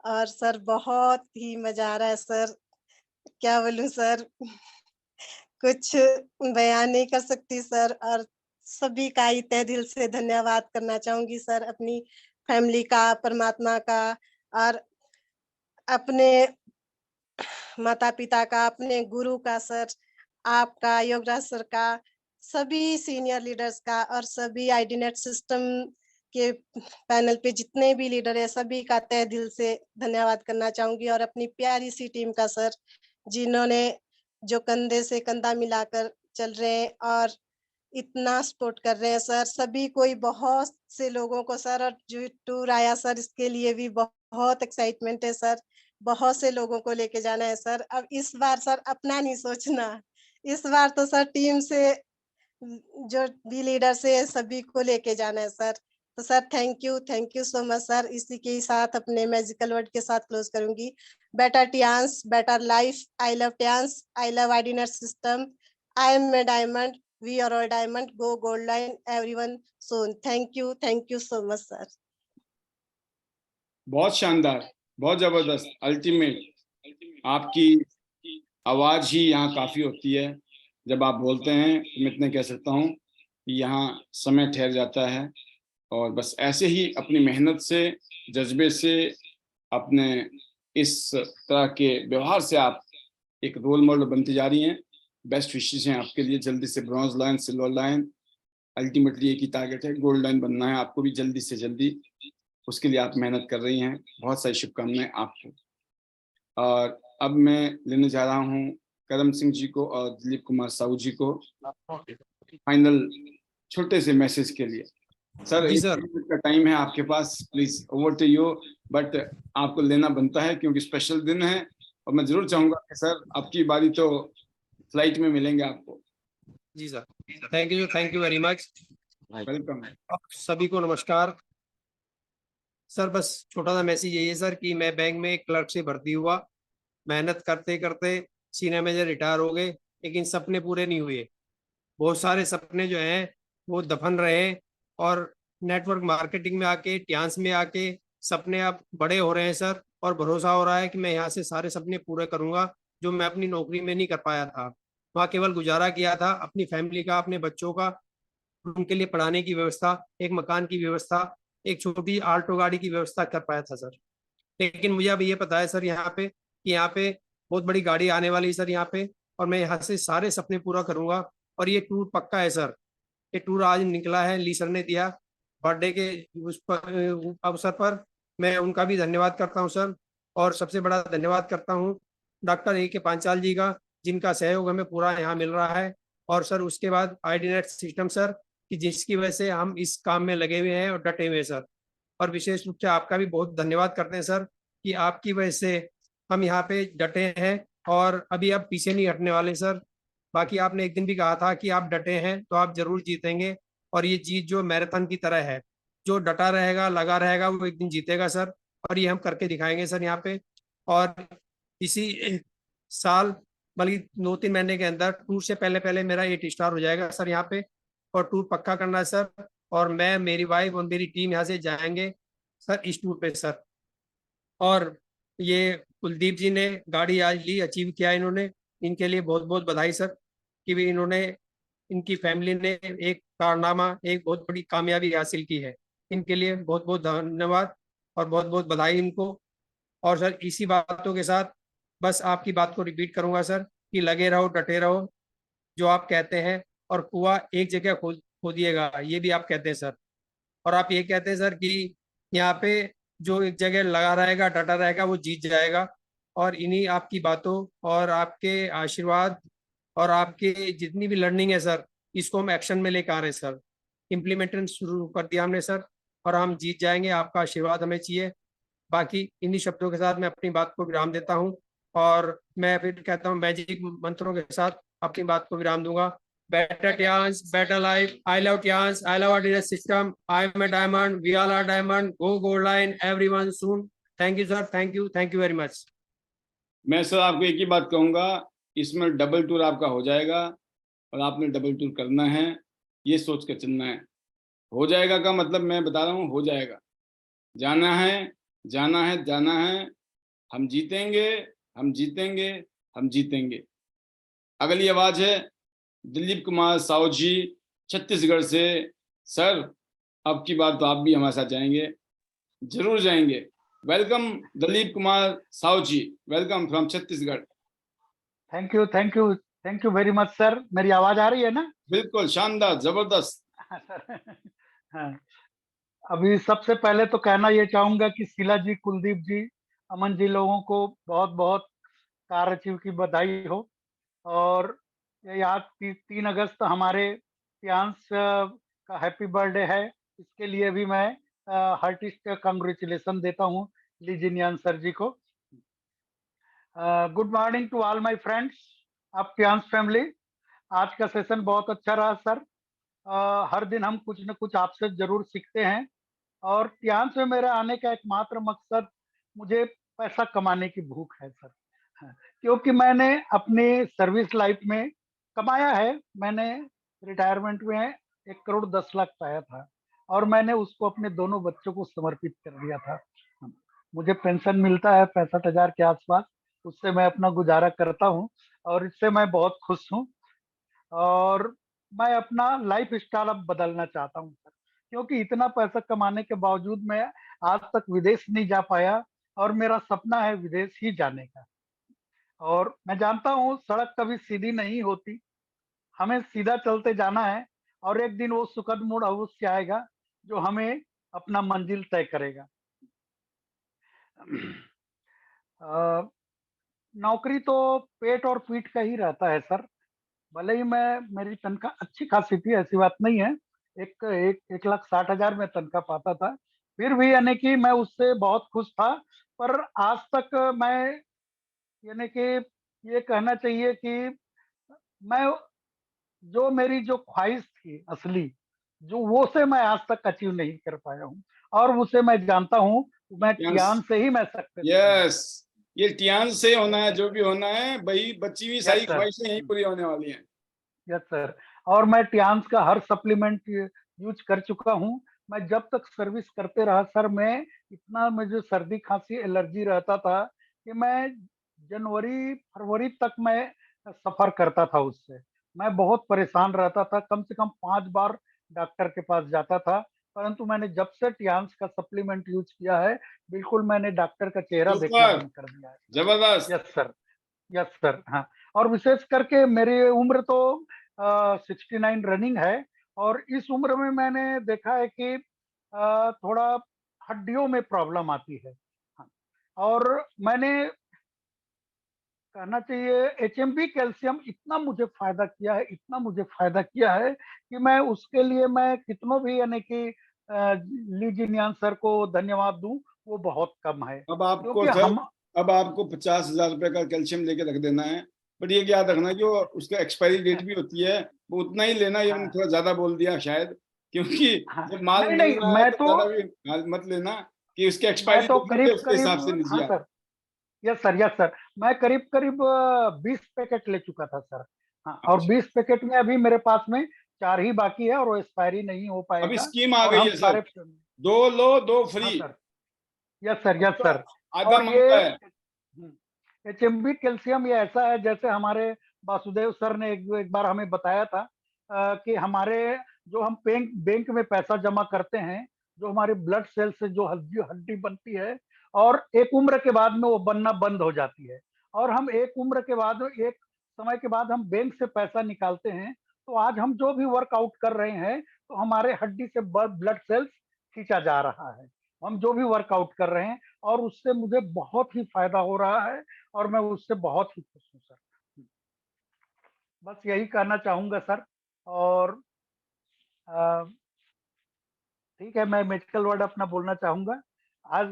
और सर बहुत ही मजा आ रहा है सर, क्या बोलूं सर, कुछ बयान नहीं कर सकती सर। और सभी का ही तहे दिल से धन्यवाद करना चाहूंगी सर, अपनी फैमिली का, परमात्मा का, और अपने माता पिता का, अपने गुरु का सर, आपका, योगराज सर का, सभी सीनियर लीडर्स का, और सभी आईडीनेट सिस्टम के पैनल पे जितने भी लीडर है सभी का तहे दिल से धन्यवाद करना चाहूंगी। और अपनी प्यारी सी टीम का सर, जिन्होंने जो कंधे से कंधा मिलाकर चल रहे हैं और इतना सपोर्ट कर रहे हैं सर, सभी कोई, बहुत से लोगों को सर, और जो टूर आया सर, इसके लिए भी बहुत एक्साइटमेंट है सर, बहुत से लोगों को लेके जाना है सर। अब इस बार सर अपना नहीं सोचना, इस बार तो सर टीम से जो भी लीडर से सभी को लेके जाना है सर। तो sir thank you so much sir. इसी के साथ अपने मैजिकल वर्ड के साथ क्लोज करूंगी। Better Tiens, better life, I love Tiens, I love IDNet system, I am a diamond, we are all diamond, go gold line everyone soon. Thank you so much sir. बहुत शानदार, बहुत जबरदस्त, ultimate. आपकी आवाज ही यहाँ काफी होती है। जब आप बोलते हैं तो मैं इतने कह सकता हूँ कि यहाँ समय ठहर जाता है। और बस ऐसे ही अपनी मेहनत से, जज्बे से, अपने इस तरह के व्यवहार से आप एक रोल मॉडल बनती जा रही हैं। बेस्ट विशेस हैं आपके लिए। जल्दी से bronze line, silver line, ultimately एक ही टारगेट है, गोल्ड लाइन बनना है आपको भी जल्दी से जल्दी। उसके लिए आप मेहनत कर रही हैं। बहुत सारी शुभकामनाएं आपको। और अब मैं लेने जा रहा हूं करम सिंह जी को और दिलीप कुमार साहू जी को फाइनल छोटे से मैसेज के लिए। सर, जी एक सर। मिनट का टाइम है आपके पास, please over to you. But आपको लेना बनता है क्योंकि स्पेशल दिन है। और मैं जरूर चाहूंगा कि सर आपकी बारी तो फ्लाइट में मिलेंगे आपको। जी sir, thank you very much. Welcome. सभी को नमस्कार सर। बस छोटा सा मैसेज यही है सर कि मैं बैंक में एक क्लर्क से भर्ती हुआ, मेहनत करते करते सीनियर मैनेजर रिटायर हो गए, लेकिन सपने पूरे नहीं हुए। बहुत सारे सपने जो हैं वो दफन रहे, और नेटवर्क मार्केटिंग में आके, टियांस में आके सपने अब बड़े हो रहे हैं सर। और भरोसा हो रहा है कि मैं यहाँ से सारे सपने पूरे करूंगा जो मैं अपनी नौकरी में नहीं कर पाया था। वहाँ केवल गुजारा किया था अपनी फैमिली का, अपने बच्चों का, उनके लिए पढ़ाने की व्यवस्था, एक मकान की व्यवस्था, एक छोटी आल्टो गाड़ी की व्यवस्था कर पाया था सर। लेकिन मुझे अब ये पता है सर यहाँ पे कि यहाँ पे बहुत बड़ी गाड़ी आने वाली है सर यहाँ पे, और मैं यहाँ से सारे सपने पूरा करूंगा। और ये टूर पक्का है सर। ये टूर आज निकला है, ली सर ने दिया बर्थडे के उस पर अवसर पर। मैं उनका भी धन्यवाद करता हूँ सर। और सबसे बड़ा धन्यवाद करता हूँ डॉक्टर A.K. पांचाल जी का, जिनका सहयोग हमें पूरा यहाँ मिल रहा है। और सर उसके बाद आईडीनेट सिस्टम सर, कि जिसकी वजह से हम इस काम में लगे हुए हैं और डटे हुए हैं सर। और विशेष रूप से आपका भी बहुत धन्यवाद करते हैं सर कि आपकी वजह से हम यहाँ पे डटे हैं, और अभी आप पीछे नहीं हटने वाले सर। बाकी आपने एक दिन भी कहा था कि आप डटे हैं तो आप जरूर जीतेंगे। और ये जीत जो मैराथन की तरह है, जो डटा रहेगा, लगा रहेगा, वो एक दिन जीतेगा सर। और ये हम करके दिखाएंगे सर यहाँ पे। और इसी साल, बल्कि 2-3 महीने के अंदर, टूर से पहले पहले मेरा 8 स्टार हो जाएगा सर यहाँ पे। और टूर पक्का करना है सर। और मैं, मेरी वाइफ और मेरी टीम यहाँ से जाएंगे सर इस टूर पे सर। और ये कुलदीप जी ने गाड़ी आज ली, अचीव किया इन्होंने, इनके लिए बहुत बहुत बधाई सर। कि भी इन्होंने, इनकी फैमिली ने एक कारनामा, एक बहुत बड़ी कामयाबी हासिल की है। इनके लिए बहुत बहुत धन्यवाद और बहुत बहुत बधाई इनको। और सर इसी बातों के साथ बस आपकी बात को रिपीट करूंगा सर कि लगे रहो, डटे रहो, जो आप कहते हैं, और कुआं एक जगह खोदिएगा, ये भी आप कहते हैं सर। और आप ये कहते हैं सर कि यहाँ पे जो एक जगह लगा रहेगा, डटा रहेगा, वो जीत जाएगा। और इन्हीं आपकी बातों और आपके आशीर्वाद और आपके जितनी भी लर्निंग है सर, इसको हम एक्शन में लेकर आ रहे हैं सर। इम्प्लीमेंटेशन शुरू कर दिया हमने सर, और हम जीत जाएंगे। आपका आशीर्वाद हमें चाहिए। बाकी इन्हीं शब्दों के साथ मैं अपनी बात को विराम देता हूँ, और मैं फिर कहता हूँ मैजिक मंत्रों के साथ अपनी बात को विराम दूंगा। Better Tians, better life. I love Tians. I love our dealer system. I am a diamond. We all are diamond. Go gold line. Everyone soon. Thank you sir. Thank you. Thank you very much. मैं sir आपको एक ही बात कहूंगा, इसमें double tour आपका हो जाएगा, और आपने डबल टूर करना है, ये सोच कर चलना है। हो जाएगा का मतलब मैं बता रहा हूँ, हो जाएगा। जाना है, जाना है, जाना है। हम जीतेंगे, हम जीतेंगे, हम जीतेंगे। अगली आवाज है दिलीप कुमार साहू जी, छत्तीसगढ़ से। सर, अब की बात तो आप भी हमारे साथ जाएंगे, जरूर जाएंगे। Welcome Dilip Kumar Sahu ji, welcome from Chhattisgarh. Thank you very much sir. मेरी आवाज आ रही है ना? बिल्कुल शानदार, जबरदस्त। हाँ। अभी सबसे पहले तो कहना ये चाहूंगा कि शीला जी, कुलदीप जी, अमन जी लोगों को बहुत बहुत कारअचीव की बधाई हो। और ये आज 3 अगस्त हमारे प्रियांश का हैप्पी बर्थडे है, इसके लिए भी मैं हार्टिस्ट कांग्रेचुलेशन देता हूँ लीजिनियन सर जी को। Good morning to all my friends of Priyansh family. आज का सेशन बहुत अच्छा रहा सर। हर दिन हम कुछ न कुछ आपसे जरूर सीखते हैं, और प्रियांश में मेरे आने का एकमात्र मकसद मुझे पैसा कमाने की भूख है सर। क्योंकि मैंने अपनी सर्विस लाइफ में कमाया है। मैंने रिटायरमेंट में 1 करोड़ 10 लाख पाया था, और मैंने उसको अपने दोनों बच्चों को समर्पित कर दिया था। मुझे पेंशन मिलता है 65,000 के आसपास, उससे मैं अपना गुजारा करता हूँ, और इससे मैं बहुत खुश हूँ। और मैं अपना लाइफ स्टाइल अब बदलना चाहता हूँ सर, क्योंकि इतना पैसा कमाने के बावजूद मैं आज तक विदेश नहीं जा पाया, और मेरा सपना है विदेश ही जाने का। और मैं जानता हूँ सड़क कभी सीधी नहीं होती, हमें सीधा चलते जाना है, और एक दिन वो सुखद मोड़ अवश्य आएगा जो हमें अपना मंजिल तय करेगा। नौकरी तो पेट और पीठ का ही रहता है सर। भले ही मेरी तनख्वाह अच्छी खासी थी, ऐसी बात नहीं है। 1,60,000 में तनख्वाह पाता था, फिर भी यानी कि मैं उससे बहुत खुश था। पर आज तक मैं यानी कि ये कहना चाहिए कि मैं जो मेरी जो ख्वाहिश थी असली, जो वो से मैं आज तक अचीव नहीं कर पाया हूँ, और उसे मैं जानता हूँ मैं टियान से ही मैं सक्सेस। यस, ये टियान से होना है, जो भी होना है भाई, बची हुई सारी ख्वाहिशें यही पूरी होने वाली हैं। Yes sir. और मैं टियान्स का हर सप्लीमेंट यूज कर चुका हूँ। मैं जब तक सर्विस करते रहा सर, मैं इतना मुझे सर्दी खांसी एलर्जी रहता था कि मैं जनवरी फरवरी तक मैं सफर करता था उससे। मैं बहुत परेशान रहता था, कम से कम 5 बार डॉक्टर के पास जाता था। परंतु मैंने जब से टियान्स का सप्लीमेंट यूज किया है, बिल्कुल मैंने डॉक्टर का चेहरा देखना बंद कर दिया है। जबरदस्त। Yes sir, yes sir. हाँ, और विशेष करके मेरी उम्र तो 69 रनिंग है, और इस उम्र में मैंने देखा है कि थोड़ा हड्डियों में प्रॉब्लम आती है। हाँ, और मैंने कहना चाहिए HMB कैल्शियम इतना मुझे फायदा किया है, इतना मुझे फायदा किया है कि मैं उसके लिए मैं कितनों भी यानी कि लीजिनियन सर को धन्यवाद दूं, वो बहुत कम है। अब आपको क्योंकि सर, अब आपको 50,000 रुपए का कैल्शियम लेके रख देना है, बट ये याद रखना कि वो उसका एक्सपायरी डेट भी होती है, वो उतना ही लेना। ये मैंने थोड़ा ज्यादा बोल दिया शायद, क्योंकि जब माल मिल रहा है तो ज्यादा भी मत लेना कि उसके एक्सपायरी तो होती है, उसके हिसाब से लीजिए। हाँ sir, yes sir, yes sir. मैं करीब करीब 20 पैकेट ले चुका था सर। हाँ, और 20 पैकेट में अभी मेरे पास में 4 ही बाकी है, और वो एक्सपायरी नहीं हो पाएगा। अभी स्कीम आ गई है सर, 2 लो 2 free. Yes sir, yes sir. आधा और ये HMB कैल्शियम ये ऐसा है, जैसे हमारे वासुदेव सर ने एक बार हमें बताया था कि हमारे जो हम बैंक में पैसा जमा करते हैं, जो हमारे ब्लड सेल से जो हड्डी बनती है, और एक उम्र के बाद में वो बनना बंद हो जाती है, और हम एक उम्र के बाद एक समय के बाद हम बैंक से पैसा निकालते हैं, तो आज हम जो भी वर्कआउट कर रहे हैं तो हमारे हड्डी से ब्लड सेल्स खींचा जा रहा है, हम जो भी वर्कआउट कर रहे हैं, और उससे मुझे बहुत ही फायदा हो रहा है और मैं उससे बहुत ही खुश हूँ सर। बस यही कहना चाहूंगा सर। और ठीक है, मैं मैजिकल वर्ड अपना बोलना चाहूंगा। आज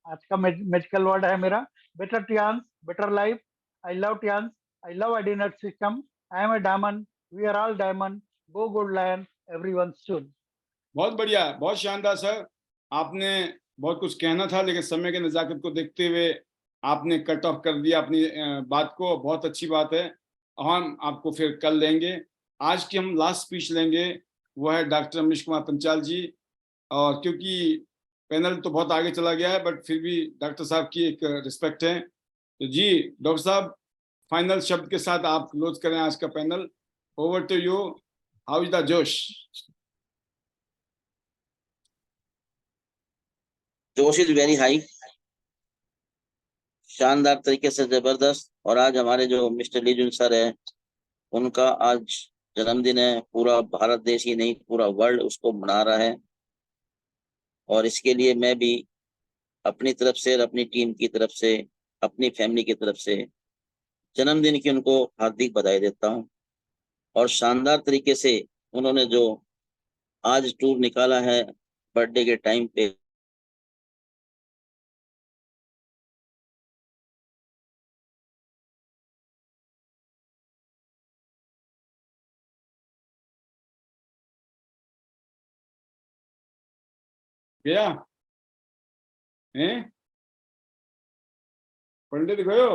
आज का मैजिकल वर्ड है मेरा better Tiens, better life. I love Tiens, I love IDNet system, I am a diamond, we are all diamond, go gold line, everyone should. बहुत बढ़िया, बहुत शानदार सर। आपने बहुत कुछ कहना था, लेकिन समय के नज़ाकत को देखते हुए आपने कट ऑफ कर दिया अपनी बात को। बहुत अच्छी बात है, हम आपको फिर कल लेंगे। आज की हम लास्ट स्पीच लेंगे, वो है डॉक्टर अमरीश कुमार पंचाल जी। और क्योंकि पैनल तो बहुत आगे चला गया है, बट फिर भी डॉक्टर साहब की एक रिस्पेक्ट है। तो जी डॉक्टर साहब, फाइनल शब्द के साथ आप क्लोज करें आज का panel. Over to you, how is the जोश? जोश इज वेरी हाई, शानदार तरीके से जबरदस्त। और आज हमारे जो मिस्टर लीजुन सर है, उनका आज जन्मदिन है। पूरा भारत देश ही नहीं, पूरा वर्ल्ड उसको मना रहा है। और इसके लिए मैं भी अपनी तरफ से और अपनी टीम की तरफ से, अपनी फैमिली की तरफ से जन्मदिन की उनको हार्दिक बधाई देता हूं। और शानदार तरीके से उन्होंने जो आज टूर निकाला है बर्थडे के टाइम पे, गया हैं पंडित गयो।